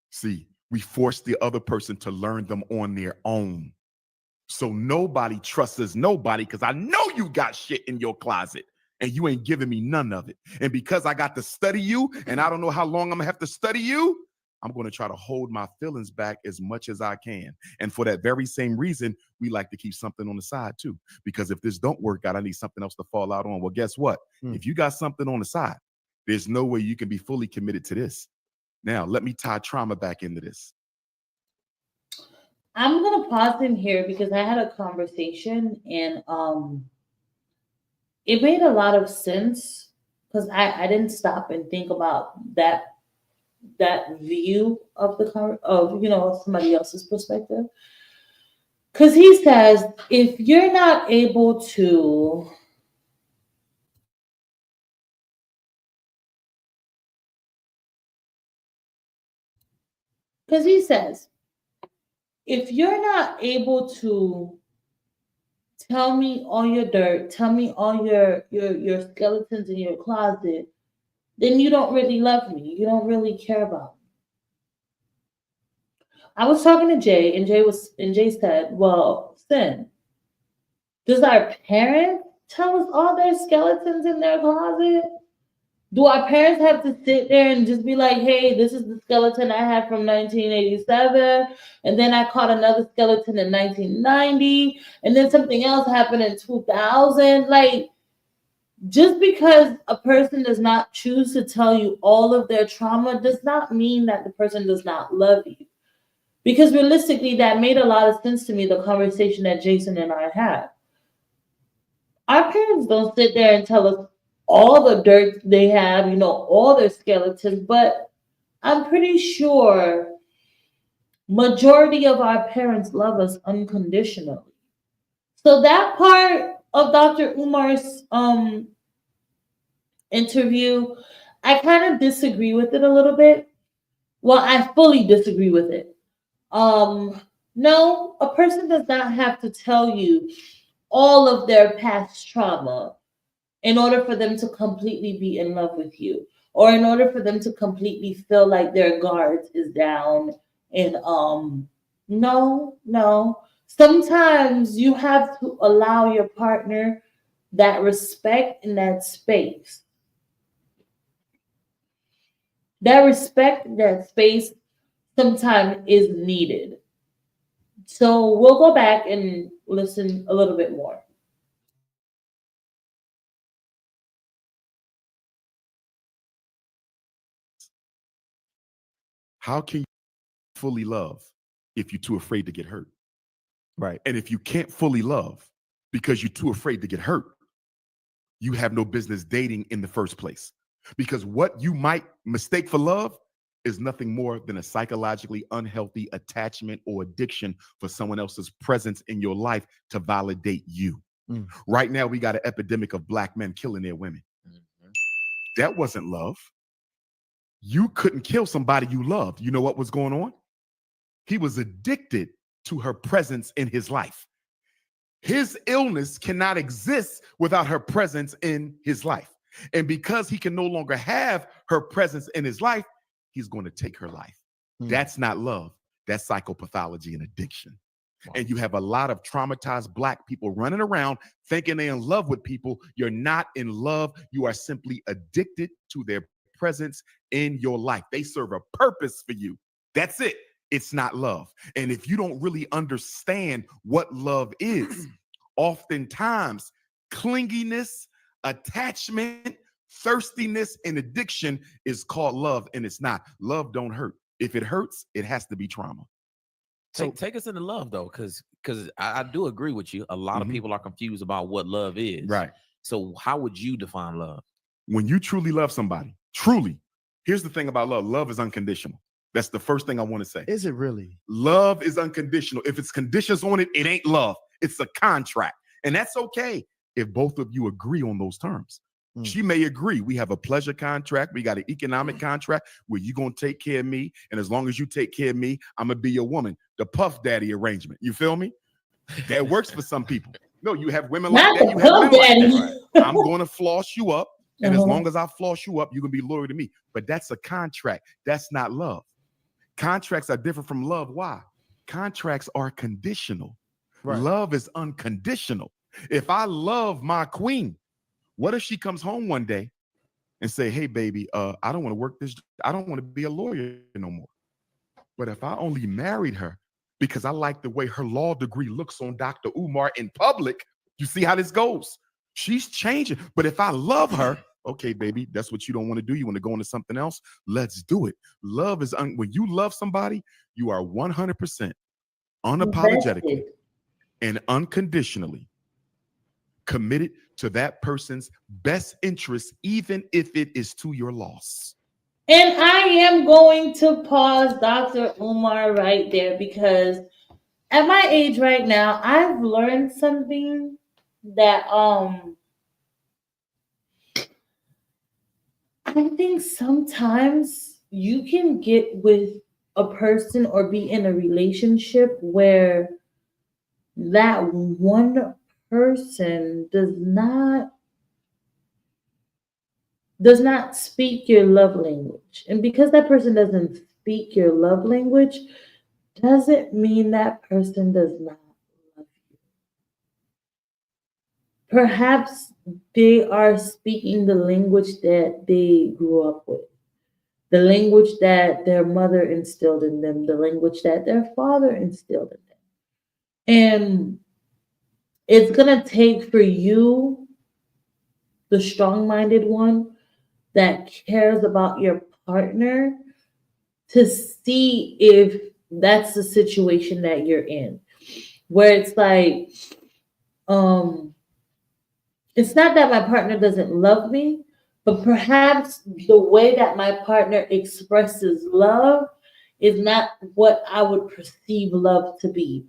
See, we force the other person to learn them on their own. So nobody trusts nobody, because I know you got shit in your closet and you ain't giving me none of it. And because I got to study you and I don't know how long I'm gonna have to study you, I'm going to try to hold my feelings back as much as I can. And for that very same reason, we like to keep something on the side too. Because if this don't work out, I need something else to fall out on. Well, guess what? If you got something on the side, there's no way you can be fully committed to this. Now, let me tie trauma back into this. I'm gonna pause in here because I had a conversation and it made a lot of sense because I didn't stop and think about that view of somebody else's perspective. Because he says if you're not able to because he says if you're not able to tell me all your dirt, tell me all your skeletons in your closet, then you don't really love me. You don't really care about me. I was talking to Jay, and Jay said, "Well, Sin, does our parents tell us all their skeletons in their closet? Do our parents have to sit there and just be like, hey, this is the skeleton I had from 1987, and then I caught another skeleton in 1990, and then something else happened in 2000? Like, just because a person does not choose to tell you all of their trauma does not mean that the person does not love you. Because realistically, that made a lot of sense to me, the conversation that Jason and I had. Our parents don't sit there and tell us all the dirt they have, all their skeletons, but I'm pretty sure majority of our parents love us unconditionally. So that part of Dr. Umar's interview, I kind of disagree with it a little bit. Well, I fully disagree with it. No, a person does not have to tell you all of their past trauma in order for them to completely be in love with you, or in order for them to completely feel like their guards is down. And no. Sometimes you have to allow your partner that respect and that space. That respect, that space sometimes is needed. So we'll go back and listen a little bit more. How can you fully love if you're too afraid to get hurt? Right. And if you can't fully love because you're too afraid to get hurt, you have no business dating in the first place. Because what you might mistake for love is nothing more than a psychologically unhealthy attachment or addiction for someone else's presence in your life to validate you. Right now, we got an epidemic of black men killing their women. That wasn't love. You couldn't kill somebody you loved. You know what was going on? He was addicted to her presence in his life. His illness cannot exist without her presence in his life. And because he can no longer have her presence in his life, he's going to take her life. That's not love. That's psychopathology and addiction. And you have a lot of traumatized Black people running around thinking they're in love with people. You're not in love. You are simply addicted to their presence in your life. They serve a purpose for you. That's it. It's not love. And if you don't really understand what love is, oftentimes clinginess, attachment, thirstiness, and addiction is called love, and it's not. Love don't hurt. If it hurts, it has to be trauma. So take us into love though, because I do agree with you. A lot of people are confused about what love is. Right. So how would you define love? When you truly love somebody, truly, here's the thing about love. Love is unconditional. That's the first thing I want to say. Is it really? Love is unconditional. If it's conditions on it, it ain't love. It's a contract. And that's okay if both of you agree on those terms. She may agree. We have a pleasure contract. We got an economic contract where you're going to take care of me. And as long as you take care of me, I'm going to be your woman. The Puff Daddy arrangement. You feel me? That works for some people. No, you have women like that. You have men like that. I'm going to floss you up. And as long as I floss you up, you're going to be loyal to me. But that's a contract. That's not love. Contracts are different from love. Why? Contracts are conditional. Right. Love is unconditional. If I love my queen, what if she comes home one day and say, hey, baby, I don't want to work this. I don't want to be a lawyer no more. But if I only married her because I like the way her law degree looks on Dr. Umar in public, you see how this goes. She's changing. But if I love her, okay, baby, that's what you don't want to do. You want to go into something else? Let's do it. Love is, when you love somebody, you are 100% unapologetically and unconditionally committed to that person's best interest, even if it is to your loss. And I am going to pause Dr. Umar right there because at my age right now, I've learned something that I think sometimes you can get with a person or be in a relationship where that one person does not speak your love language. And because that person doesn't speak your love language, doesn't mean that person does not love you. Perhaps they are speaking the language that they grew up with, the language that their mother instilled in them, the language that their father instilled in them. And it's going to take for you, the strong-minded one that cares about your partner, to see if that's the situation that you're in, where it's like, it's not that my partner doesn't love me, but perhaps the way that my partner expresses love is not what I would perceive love to be.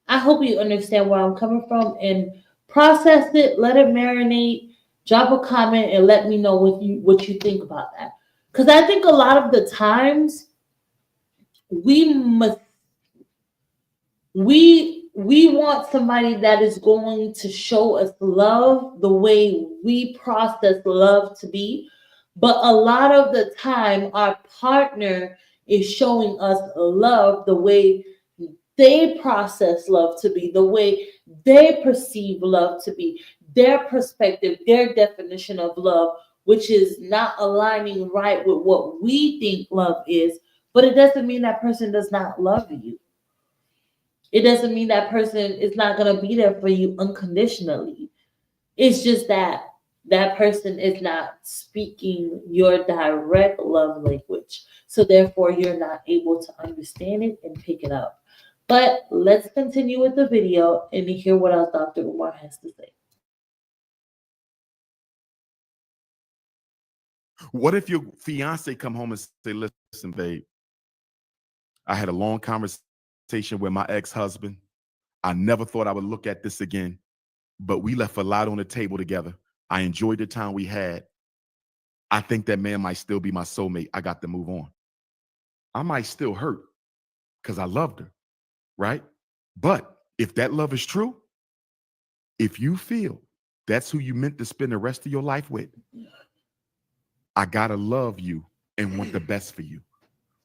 I hope you understand where I'm coming from and process it, let it marinate, drop a comment and let me know what you think about that. Because I think a lot of the times we want somebody that is going to show us love the way we process love to be. But a lot of the time, our partner is showing us love the way they process love to be, the way they perceive love to be, their perspective, their definition of love, which is not aligning right with what we think love is. But it doesn't mean that person does not love you. It doesn't mean that person is not going to be there for you unconditionally. It's just that that person is not speaking your direct love language. So therefore, you're not able to understand it and pick it up. But let's continue with the video and hear what else Dr. Umar has to say. What if your fiance come home and say, listen, babe, I had a long conversation with my ex-husband. I never thought I would look at this again, but we left a lot on the table together. I enjoyed the time we had. I think that man might still be my soulmate. I got to move on. I might still hurt because I loved her, right? But if that love is true, if you feel that's who you meant to spend the rest of your life with, I gotta love you and want the best for you.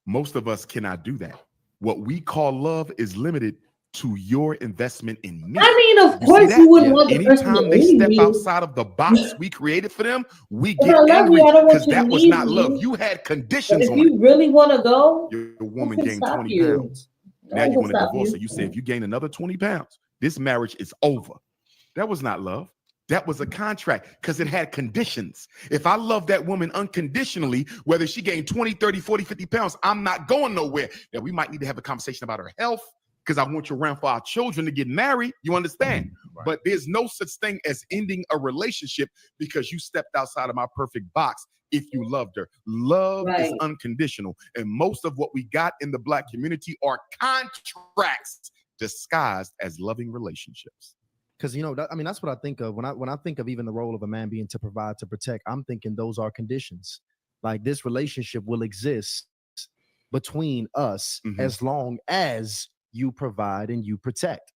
Most of us cannot do that. What we call love is limited to your investment in me. I mean, of You course, see you that? wouldn't want the person to Anytime they leave step you. outside of the box we created for them, we If I get love angry you, I don't want because you to that was leave not love. me. You had But conditions if on it. you really want to go, Your who woman can gained stop 20 you? pounds. No Now one you can want to stop divorce you. her. You say, if you gain another 20 pounds, this marriage is over. That was not love. That was a contract because it had conditions. If I love that woman unconditionally, whether she gained 20, 30, 40, 50 pounds, I'm not going nowhere. Now, we might need to have a conversation about her health because I want you around for our children to get married. You understand? Right. But there's no such thing as ending a relationship because you stepped outside of my perfect box if you loved her. Love is unconditional. And most of what we got in the Black community are contracts disguised as loving relationships. Because I mean, that's what I think of when I think of even the role of a man being to provide, to protect. I'm thinking those are conditions. Like, this relationship will exist between us as long as you provide and you protect.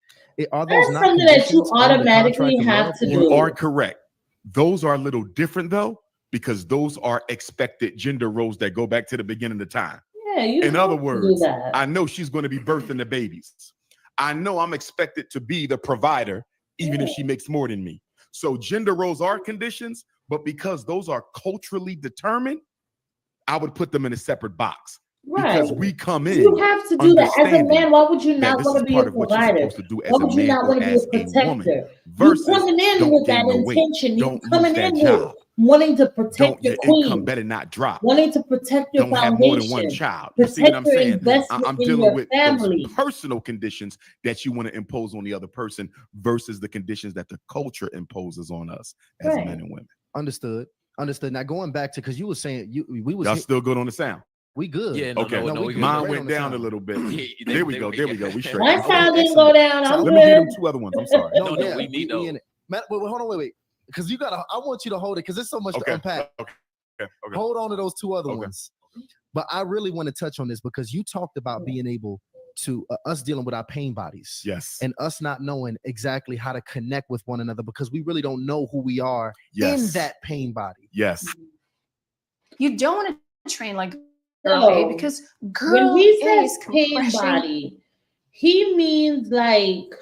Are those That's not something that you conditions on the automatically contract of have love? to do. You are correct. Those are a little different though, because those are expected gender roles that go back to the beginning of time. Yeah, you In have other to do words, that. I know she's going to be birthing the babies. I know I'm expected to be the provider, even if she makes more than me. So gender roles are conditions, but because those are culturally determined, I would put them in a separate box. Because we come in, you have to do that as a man. Why would you not want to be a provider? Why would you not want to be a protector? You coming in with that intention. You coming in with wanting to protect your queen. Income better not drop. Wanting to protect your don't foundation. Have more than one child. You see what I'm saying? I'm dealing with family. Those personal conditions that you want to impose on the other person versus the conditions that the culture imposes on us as men and women. Understood. Now going back to, because you were saying y'all still good on the sound. We good. Yeah, okay. Mine went down a little bit. There we go. We straight. My sound didn't go down. Let me get them two other ones. I'm sorry. No, we need those. Matt, hold on, wait. Because I want you to hold it because there's so much to unpack. Okay. Hold on to those two other ones. But I really want to touch on this because you talked about being able to us dealing with our pain bodies. Yes. And us not knowing exactly how to connect with one another because we really don't know who we are in that pain body. Yes. You don't want to train like girl A because girl when he says A pain body, he means like,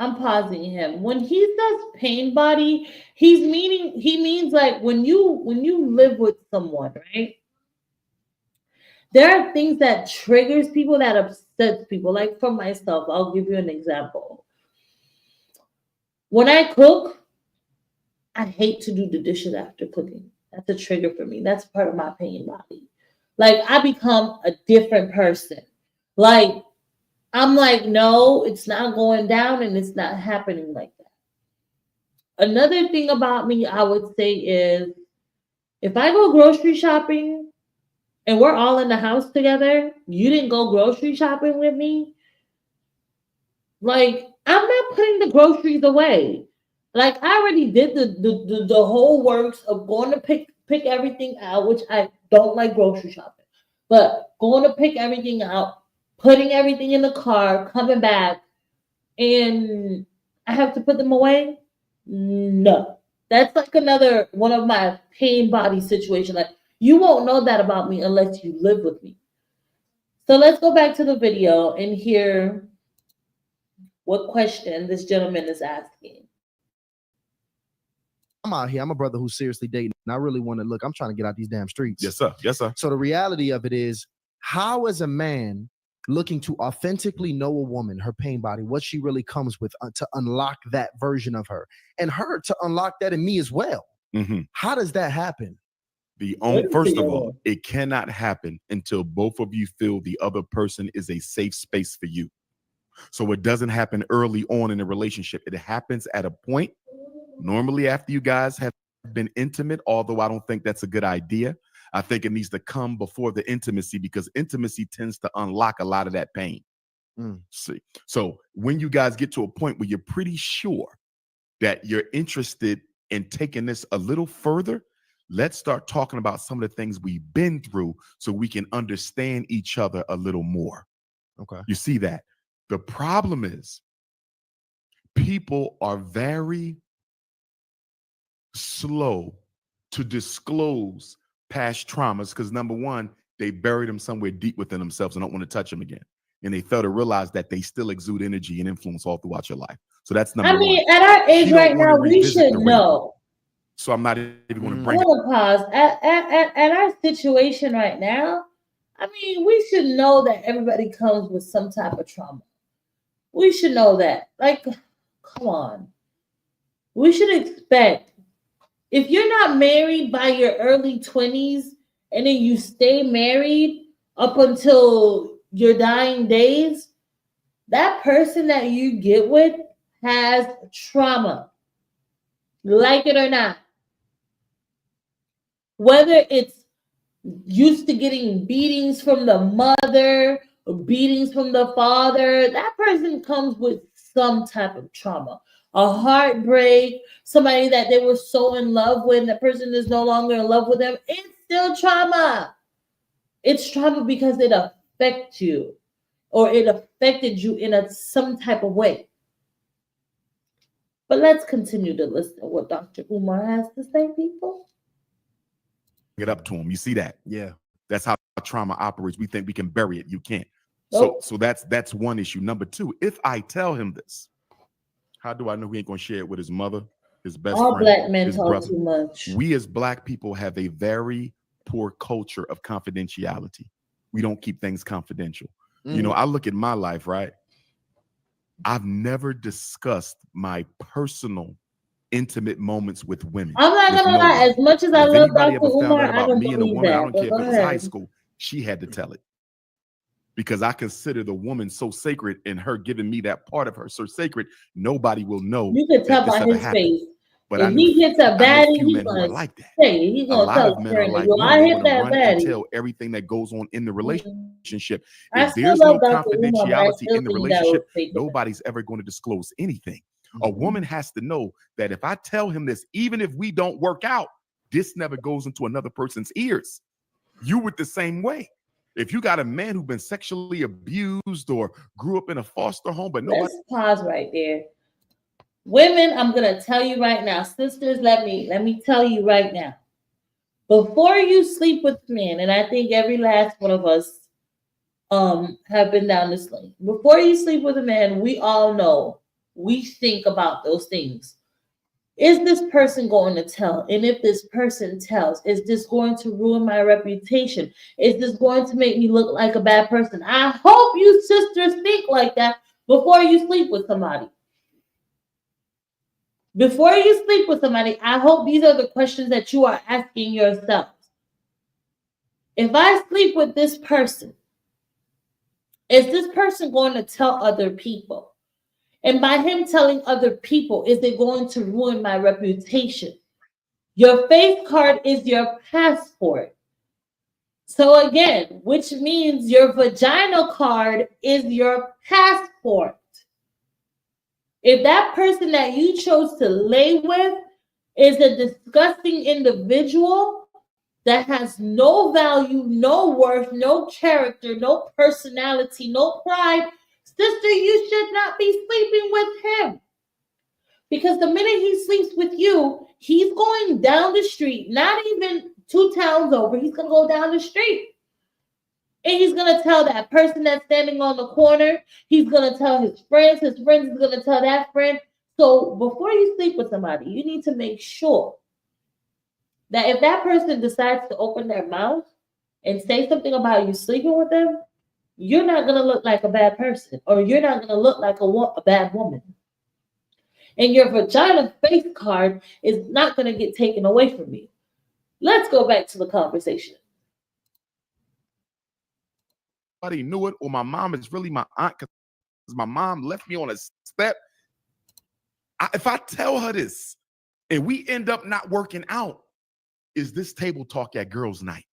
I'm pausing him. When he says pain body, he means like when you live with someone, right? There are things that triggers people, that upsets people. Like for myself, I'll give you an example. When I cook, I hate to do the dishes after cooking. That's a trigger for me. That's part of my pain body. Like I become a different person. Like I'm like, no, it's not going down and it's not happening like that. Another thing about me, I would say is if I go grocery shopping and we're all in the house together, you didn't go grocery shopping with me, like I'm not putting the groceries away. Like I already did the whole works of going to pick everything out, which I don't like grocery shopping, but going to pick everything out, putting everything in the car, coming back, and I have to put them away. No, that's like another one of my pain body situation. Like you won't know that about me unless you live with me. So let's go back to the video and hear what question this gentleman is asking. I'm out here. I'm a brother who's seriously dating. And I really want to look. I'm trying to get out these damn streets. Yes, sir. Yes, sir. So the reality of it is, how is a man looking to authentically know a woman, her pain body, what she really comes with to unlock that version of her, and her to unlock that in me as well? Mm-hmm. How does that happen? First of all, it cannot happen until both of you feel the other person is a safe space for you. So it doesn't happen early on in a relationship. It happens at a point, normally after you guys have been intimate, although I don't think that's a good idea. I think it needs to come before the intimacy because intimacy tends to unlock a lot of that pain. See, so when you guys get to a point where you're pretty sure that you're interested in taking this a little further, let's start talking about some of the things we've been through so we can understand each other a little more. Okay. You see that? The problem is people are very slow to disclose past traumas because number one, they buried them somewhere deep within themselves and don't want to touch them again. and they fail to realize that they still exude energy and influence all throughout your life. So that's number I mean, one. at our age She don't right wanna now, we revisit should the rape. know. So I'm not even going to Mhm. I bring it. want to pause. At our situation right now, I mean, we should know that everybody comes with some type of trauma. We should know that. Like, come on. We should expect, if you're not married by your early 20s and then you stay married up until your dying days, that person that you get with has trauma, like it or not. Whether it's used to getting beatings from the mother or beatings from the father, that person comes with some type of trauma. A heartbreak, somebody that they were so in love with, and the person is no longer in love with them, it's still trauma. It's trauma because it affects you or it affected you in some type of way. But let's continue to listen to what Dr. Umar has to say, people. It up to him. You see that? Yeah. That's how trauma operates. We think we can bury it. You can't. Nope. So that's one issue. Number two, if I tell him this, how do I know he ain't gonna share it with his mother, his best All friend, black men his talk brother? too much. We as black people have a very poor culture of confidentiality. We don't keep things confidential. You know, I look at my life, right? I've never discussed my personal intimate moments with women. I'm not with gonna no lie, one. as much as And I if love anybody Dr. ever found Umar, out I about don't me and a believe woman, I that. don't But care if go it was high ahead. school, she had to tell it. Because I consider the woman so sacred, and her giving me that part of her so sacred, nobody will know You can tell that this by ever his happened. face. But If he gets a I know baddie, few he's men who are gonna like that. say it. He's A gonna lot tell of a men friend, are like yo, women. I They hit want to that run and baddie. tell everything that goes on in the relationship. I If still there's love no Dr. Umar, but I confidentiality still in the think that was relationship, fake. nobody's ever going to disclose anything. A woman has to know that if I tell him this, even if we don't work out, this never goes into another person's ears. You with the same way. If you got a man who's been sexually abused or grew up in a foster home, but nobody. Let's pause right there. Women, I'm gonna tell you right now, sisters, let me tell you right now. Before you sleep with men, and I think every last one of us have been down this lane. Before you sleep with a man, we all know we think about those things. Is this person going to tell? And if this person tells, is this going to ruin my reputation? Is this going to make me look like a bad person? I hope you sisters think like that before you sleep with somebody. Before you sleep with somebody, I hope these are the questions that you are asking yourselves. If I sleep with this person, is this person going to tell other people? And by him telling other people, is it going to ruin my reputation? Your face card is your passport. So again, which means your vaginal card is your passport. If that person that you chose to lay with is a disgusting individual that has no value, no worth, no character, no personality, no pride, sister, you should not be sleeping with him. Because the minute he sleeps with you, he's going down the street, not even 2 towns over. He's going to go down the street. And he's going to tell that person that's standing on the corner. He's going to tell his friends. His friends is going to tell that friend. So before you sleep with somebody, you need to make sure that if that person decides to open their mouth and say something about you sleeping with them, you're not going to look like a bad person, or you're not going to look like a bad woman. And your vagina face card is not going to get taken away from you. Let's go back to the conversation. Nobody knew it, or my mom is really my aunt because my mom left me on a step. If I tell her this and we end up not working out, is this table talk at girls' night?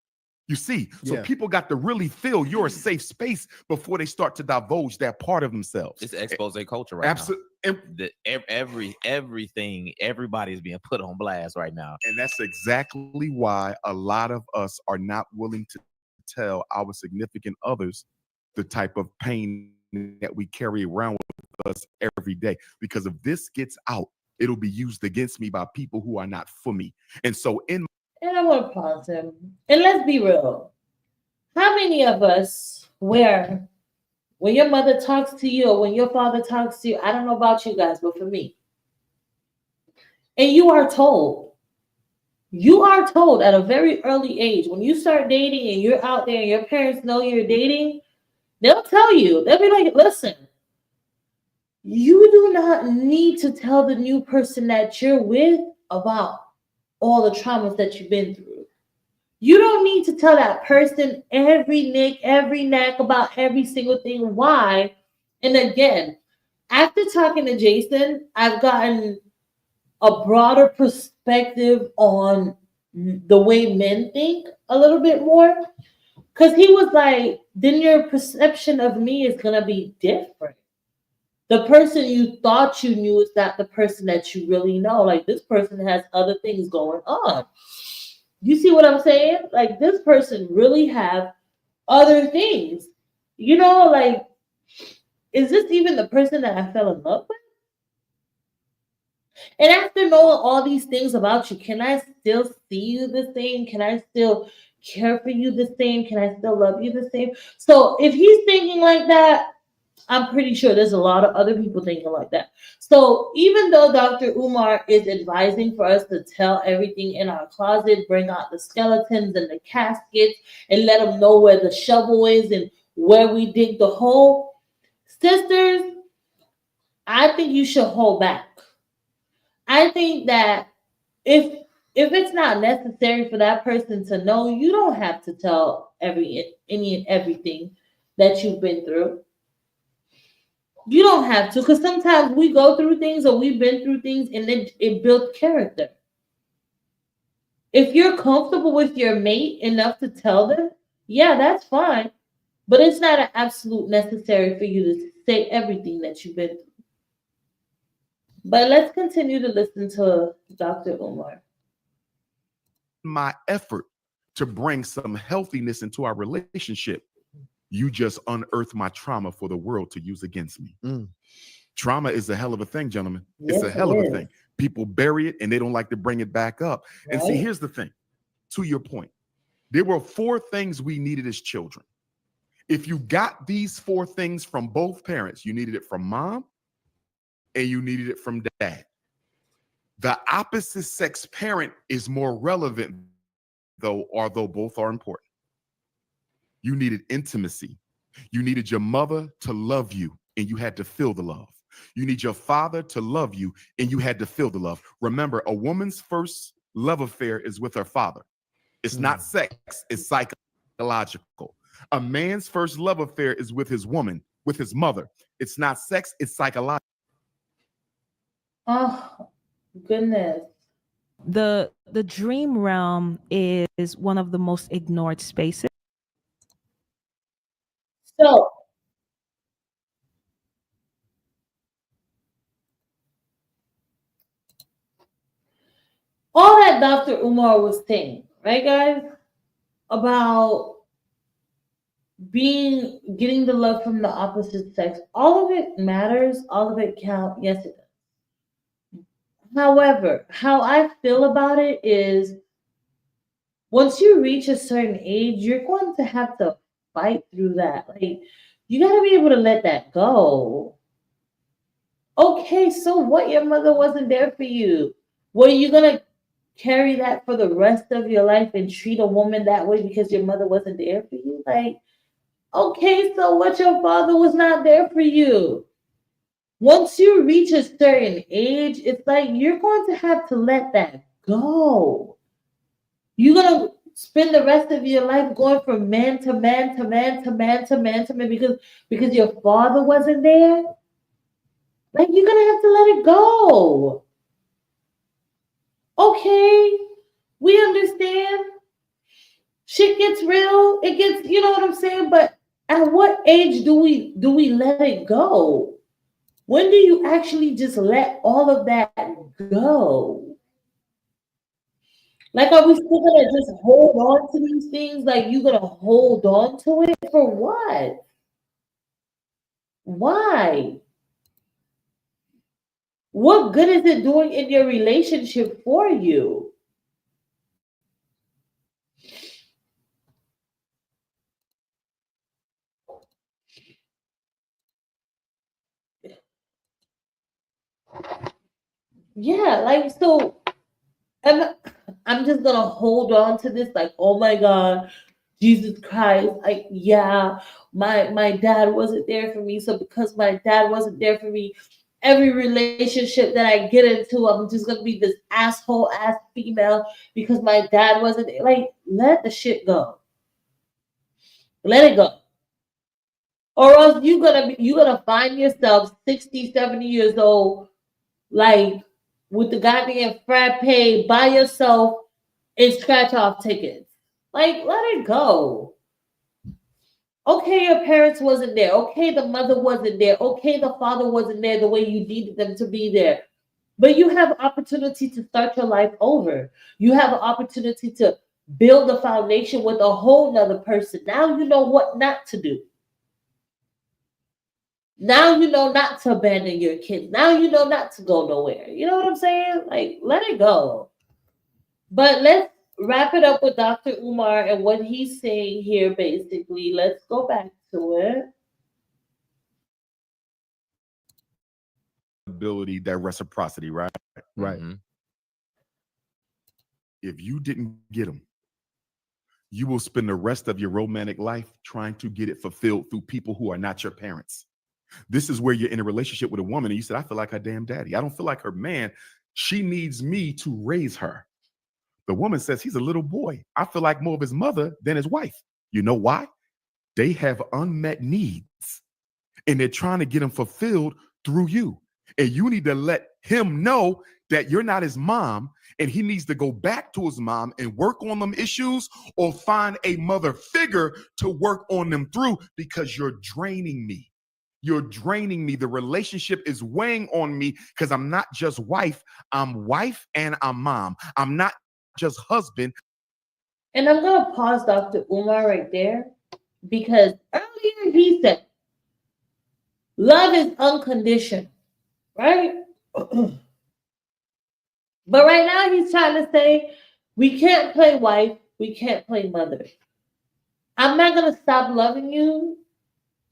You see, so people got to really feel you're a safe space before they start to divulge that part of themselves. It's expose culture right now. Everything, everybody's being put on blast right now. And that's exactly why a lot of us are not willing to tell our significant others the type of pain that we carry around with us every day. Because if this gets out, it'll be used against me by people who are not for me. And so And I want to pause him. And let's be real. How many of us wear when your mother talks to you or when your father talks to you, I don't know about you guys, but for me, and you are told at a very early age, when you start dating and you're out there and your parents know you're dating, they'll tell you, they'll be like, listen, you do not need to tell the new person that you're with about all the traumas that you've been through. You don't need to tell that person every nick, every knack about every single thing. Why? And again, after talking to Jason, I've gotten a broader perspective on the way men think a little bit more. Because he was like, then your perception of me is going to be different. The person you thought you knew is not the person that you really know. Like, this person has other things going on. You see what I'm saying? Like, this person really have other things. You know, like, is this even the person that I fell in love with? And after knowing all these things about you, can I still see you the same? Can I still care for you the same? Can I still love you the same? So if he's thinking like that, I'm pretty sure there's a lot of other people thinking like that. So even though Dr. Umar is advising for us to tell everything in our closet, bring out the skeletons and the caskets, and let them know where the shovel is and where we dig the hole, sisters, I think you should hold back. I think that if it's not necessary for that person to know, you don't have to tell any and everything that you've been through. You don't have to, because sometimes we go through things or we've been through things and it builds character. If you're comfortable with your mate enough to tell them, yeah, that's fine. But it's not an absolute necessary for you to say everything that you've been through. But let's continue to listen to Dr. Umar. My effort to bring some healthiness into our relationship, you just unearthed my trauma for the world to use against me. Trauma is a hell of a thing, gentlemen. Yes, it's a hell of a thing. People bury it and they don't like to bring it back up. Right? And see, here's the thing. To your point, there were 4 things we needed as children. If you got these 4 things from both parents, you needed it from mom and you needed it from dad. The opposite sex parent is more relevant, though, although both are important. You needed intimacy. You needed your mother to love you, and you had to feel the love. You need your father to love you, and you had to feel the love. Remember, a woman's first love affair is with her father. It's not sex, it's psychological. A man's first love affair is with his woman, with his mother. It's not sex, it's psychological. Oh, goodness. The dream realm is one of the most ignored spaces. So all that Dr. Umar was saying, right, guys, about getting the love from the opposite sex, all of it matters, all of it counts. Yes, it does. However, how I feel about it is once you reach a certain age, you're going to have to fight through that. Like, you got to be able to let that go. Okay, so what? Your mother wasn't there for you. Were you going to carry that for the rest of your life and treat a woman that way because your mother wasn't there for you? Like, okay, so what? Your father was not there for you. Once you reach a certain age, it's like you're going to have to let that go. You're going to spend the rest of your life going from man to man to man to man to man to man because your father wasn't there. Like, you're going to have to let it go. Okay, we understand. Shit gets real. It gets, you know what I'm saying? But at what age do we let it go? When do you actually just let all of that go? Like, are we still gonna just hold on to these things? Like, you gonna hold on to it for what? Why? What good is it doing in your relationship for you? Yeah, like so. I'm just gonna hold on to this, like, oh my God, Jesus Christ, like, yeah, my dad wasn't there for me, so because my dad wasn't there for me, every relationship that I get into, I'm just gonna be this asshole ass female because my dad wasn't there. Like, let the shit go, let it go, or else you gonna find yourself 60, 70 years old, like with the goddamn frappe by yourself and scratch off tickets. Like, let it go. Okay, your parents wasn't there. Okay, the mother wasn't there. Okay, the father wasn't there the way you needed them to be there. But you have opportunity to start your life over. You have an opportunity to build a foundation with a whole nother person. Now you know what not to do. Now you know not to abandon your kids. Now you know not to go nowhere. You know what I'm saying? Like, let it go. But let's wrap it up with Dr. Umar and what he's saying here, basically. Let's go back to it. Ability, that reciprocity, right? Right. If you didn't get them, you will spend the rest of your romantic life trying to get it fulfilled through people who are not your parents. This is where you're in a relationship with a woman and you said, I feel like her damn daddy. I don't feel like her man. She needs me to raise her. The woman says, he's a little boy. I feel like more of his mother than his wife. You know why? They have unmet needs and they're trying to get them fulfilled through you. And you need to let him know that you're not his mom and he needs to go back to his mom and work on them issues or find a mother figure to work on them through, because you're draining me. You're draining me. The relationship is weighing on me because I'm not just wife. I'm wife and I'm mom. I'm not just husband. And I'm going to pause Dr. Umar right there because earlier he said, love is unconditional, right? But right now he's trying to say, we can't play wife, we can't play mother. I'm not going to stop loving you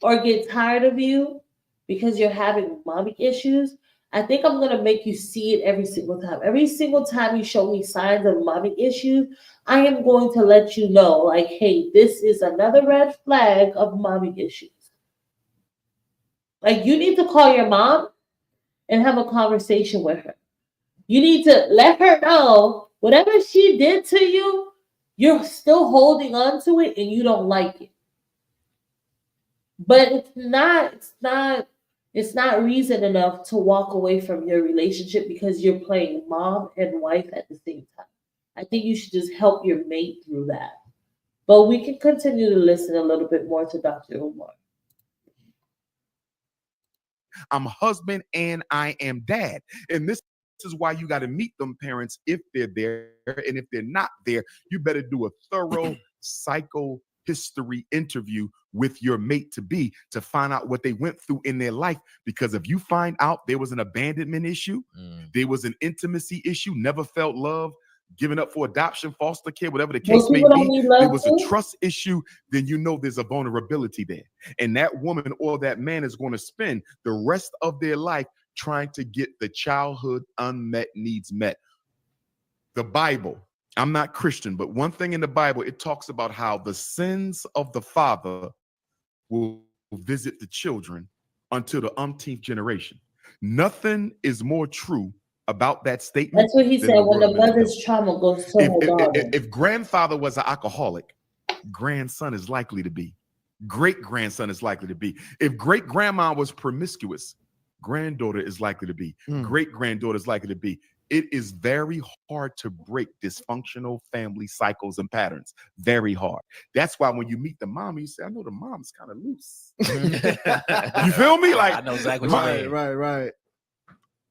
or get tired of you because you're having mommy issues. I think I'm going to make you see it every single time. Every single time you show me signs of mommy issues, I am going to let you know, like, hey, this is another red flag of mommy issues. Like, you need to call your mom and have a conversation with her. You need to let her know whatever she did to you, you're still holding on to it and you don't like it. But it's not reason enough to walk away from your relationship because you're playing mom and wife at the same time. I think you should just help your mate through that. But we can continue to listen a little bit more to Dr. Umar. I'm husband and I am dad. And this is why you got to meet them parents if they're there. And if they're not there, you better do a thorough psychohistory interview with your mate to be to find out what they went through in their life. Because if you find out there was an abandonment issue, there was an intimacy issue, never felt love, given up for adoption, foster care, whatever the case may be, there was a trust issue, then you know there's a vulnerability there. And that woman or that man is going to spend the rest of their life trying to get the childhood unmet needs met. The Bible, I'm not Christian, but one thing in the Bible, it talks about how the sins of the father will visit the children until the umpteenth generation. Nothing is more true about that statement. That's what he said, when the mother's trauma goes to her daughter. If grandfather was an alcoholic, grandson is likely to be. Great-grandson is likely to be. If great-grandma was promiscuous, granddaughter is likely to be. Great-granddaughter is likely to be. It is very hard to break dysfunctional family cycles and patterns. Very hard. That's why when you meet the mom, you say, I know the mom's kind of loose. You feel me? Like, I know exactly what you mean. Right.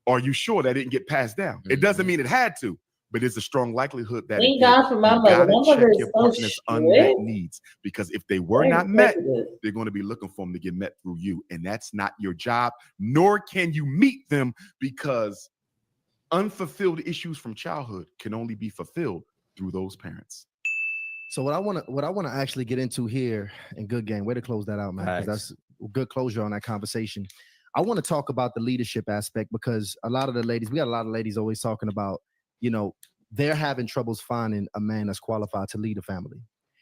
Are you sure that didn't get passed down? It doesn't mean it had to, but there's a strong likelihood that Thank it did. God for my mother. My mother is your so partner's unmet needs, because if they were not met, sensitive. they're going to be looking for them to get met through you, and that's not your job. Nor can you meet them, because unfulfilled issues from childhood can only be fulfilled through those parents. So what I want to actually get into here in Good Game, way to close that out, man, because that's good closure on that conversation. I want to talk about the leadership aspect because we got a lot of ladies always talking about, they're having troubles finding a man that's qualified to lead a family.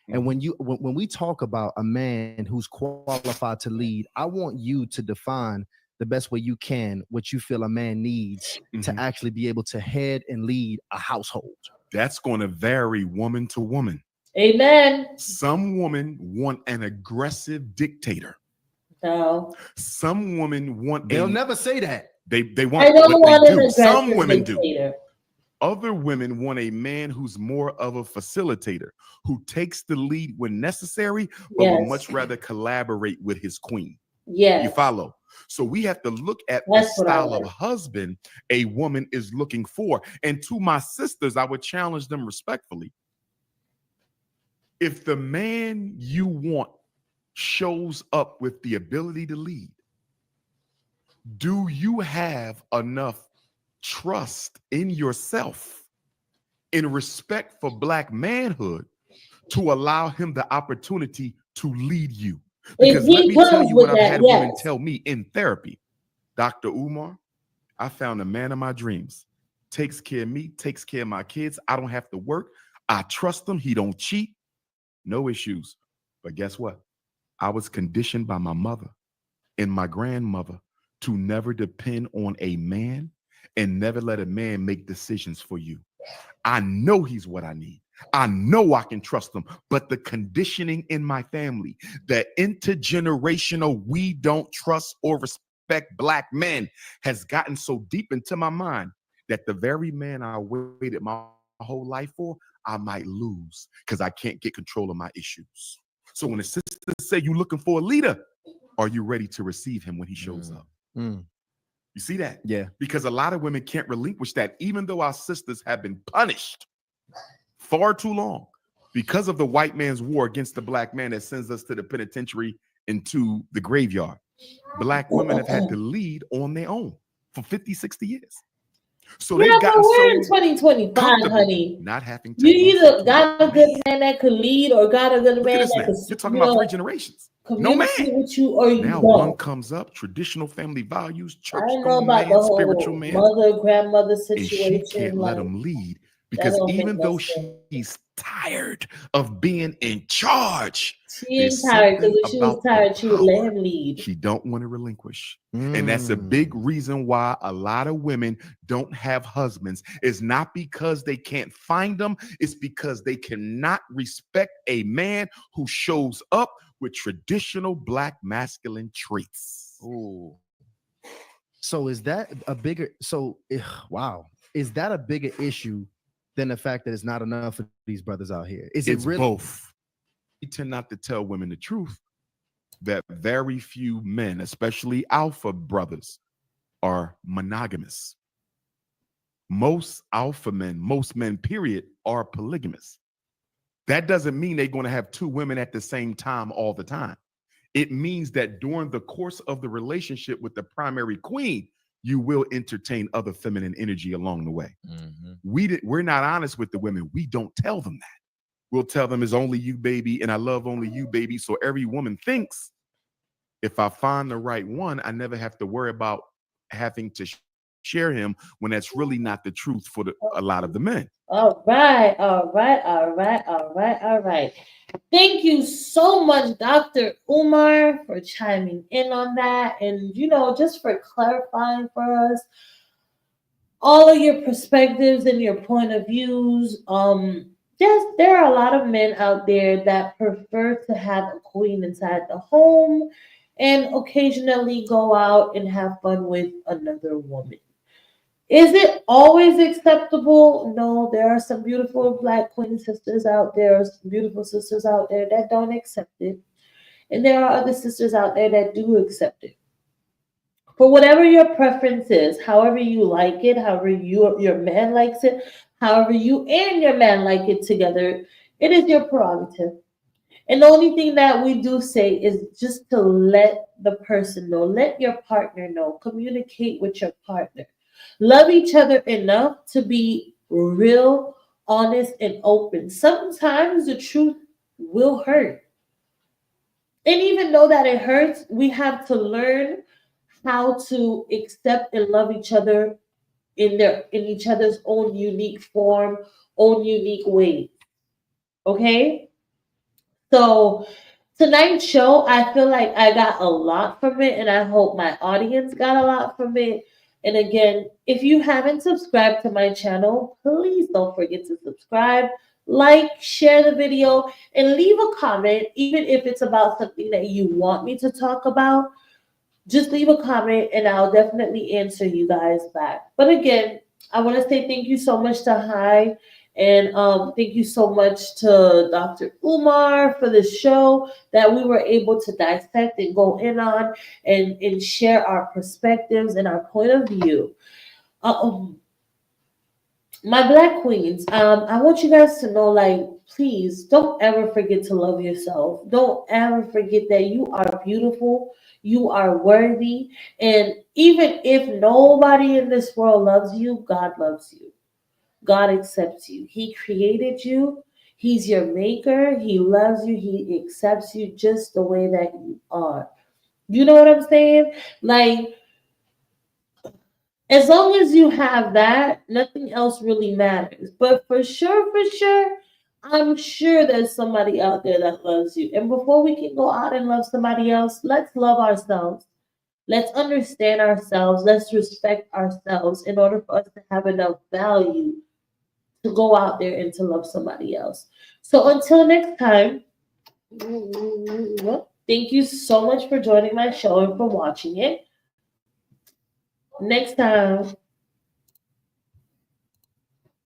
And when we talk about a man who's qualified to lead, I want you to define the best way you can what you feel a man needs to actually be able to head and lead a household. That's going to vary woman to woman. Amen. Some women want an aggressive dictator. No. Some women want. They'll never say that. They want. I don't want an aggressive Some women dictator. do. Other women want a man who's more of a facilitator, who takes the lead when necessary, but would much rather collaborate with his queen. Yeah. You follow? So we have to look at the style of husband a woman is looking for. And to my sisters, I would challenge them respectfully. If the man you want shows up with the ability to lead, do you have enough trust in yourself, in respect for Black manhood, to allow him the opportunity to lead you? Because let me tell you what I've had women tell me in therapy. Dr. Umar, I found a man of my dreams. Takes care of me, takes care of my kids. I don't have to work. I trust him. He don't cheat. No issues. But guess what? I was conditioned by my mother and my grandmother to never depend on a man and never let a man make decisions for you. I know he's what I need. I know I can trust him, but the conditioning in my family, that intergenerational, we don't trust or respect Black men, has gotten so deep into my mind that the very man I waited my whole life for, I might lose because I can't get control of my issues. So when the sisters say you're looking for a leader, are you ready to receive him when he shows up? You see that? Yeah. Because a lot of women can't relinquish that, even though our sisters have been punished far too long because of the white man's war against the Black man that sends us to the penitentiary and to the graveyard. Black women have had to lead on their own for 50, 60 years. So they've gotten we're in 2025, honey. Not having to. You either got a good man that could lead or got a good man that could. You're talking about 3 generations. No man. With you or you now don't. One comes up, traditional family values, church I don't know about man, the whole spiritual man, mother, grandmother situation. And she can't let him lead because even though she's tired of being in charge, she ain't tired, because if she was tired, she would let him lead. She don't want to relinquish. And that's a big reason why a lot of women don't have husbands. It's not because they can't find them. It's because they cannot respect a man who shows up with traditional Black masculine traits. Ooh. So is that a bigger, is that a bigger issue than the fact that it's not enough of these brothers out here? It's really both. We tend not to tell women the truth that very few men, especially alpha brothers, are monogamous. Most alpha men, most men, period, are polygamous. That doesn't mean they're going to have 2 women at the same time all the time. It means that during the course of the relationship with the primary queen, you will entertain other feminine energy along the way. We're not honest with the women. We don't tell them that. We'll tell them it's only you, baby, and I love only you, baby. So every woman thinks if I find the right one, I never have to worry about having to share him, when that's really not the truth for a lot of the men. All right. Thank you so much, Dr. Umar, for chiming in on that. And, just for clarifying for us all of your perspectives and your point of views. Yes, there are a lot of men out there that prefer to have a queen inside the home and occasionally go out and have fun with another woman. Is it always acceptable? No, there are some beautiful Black queen sisters out there, some beautiful sisters out there that don't accept it. And there are other sisters out there that do accept it. For whatever your preference is, however you like it, however your man likes it, however you and your man like it together, it is your prerogative. And the only thing that we do say is just to let the person know, let your partner know, communicate with your partner. Love each other enough to be real, honest, and open. Sometimes the truth will hurt. And even though that it hurts, we have to learn how to accept and love each other in each other's own unique form, own unique way. Okay? So tonight's show, I feel like I got a lot from it, and I hope my audience got a lot from it. And again, if you haven't subscribed to my channel, please don't forget to subscribe, like, share the video, and leave a comment, even if it's about something that you want me to talk about. Just leave a comment and I'll definitely answer you guys back. But again, I want to say thank you so much to Hi, and thank you so much to Dr. Umar for the show that we were able to dissect and go in on and share our perspectives and our point of view. Um, my black queens, I want you guys to know, like, please don't ever forget to love yourself. Don't ever forget that you are beautiful, you are worthy, and even if nobody in this world loves you, God loves you. God accepts you. He created you. He's your maker. He loves you. He accepts you just the way that you are. You know what I'm saying? Like, as long as you have that, nothing else really matters. But for sure, I'm sure there's somebody out there that loves you. And before we can go out and love somebody else, let's love ourselves. Let's understand ourselves. Let's respect ourselves in order for us to have enough value to go out there and to love somebody else. So until next time, thank you so much for joining my show and for watching it. Next time.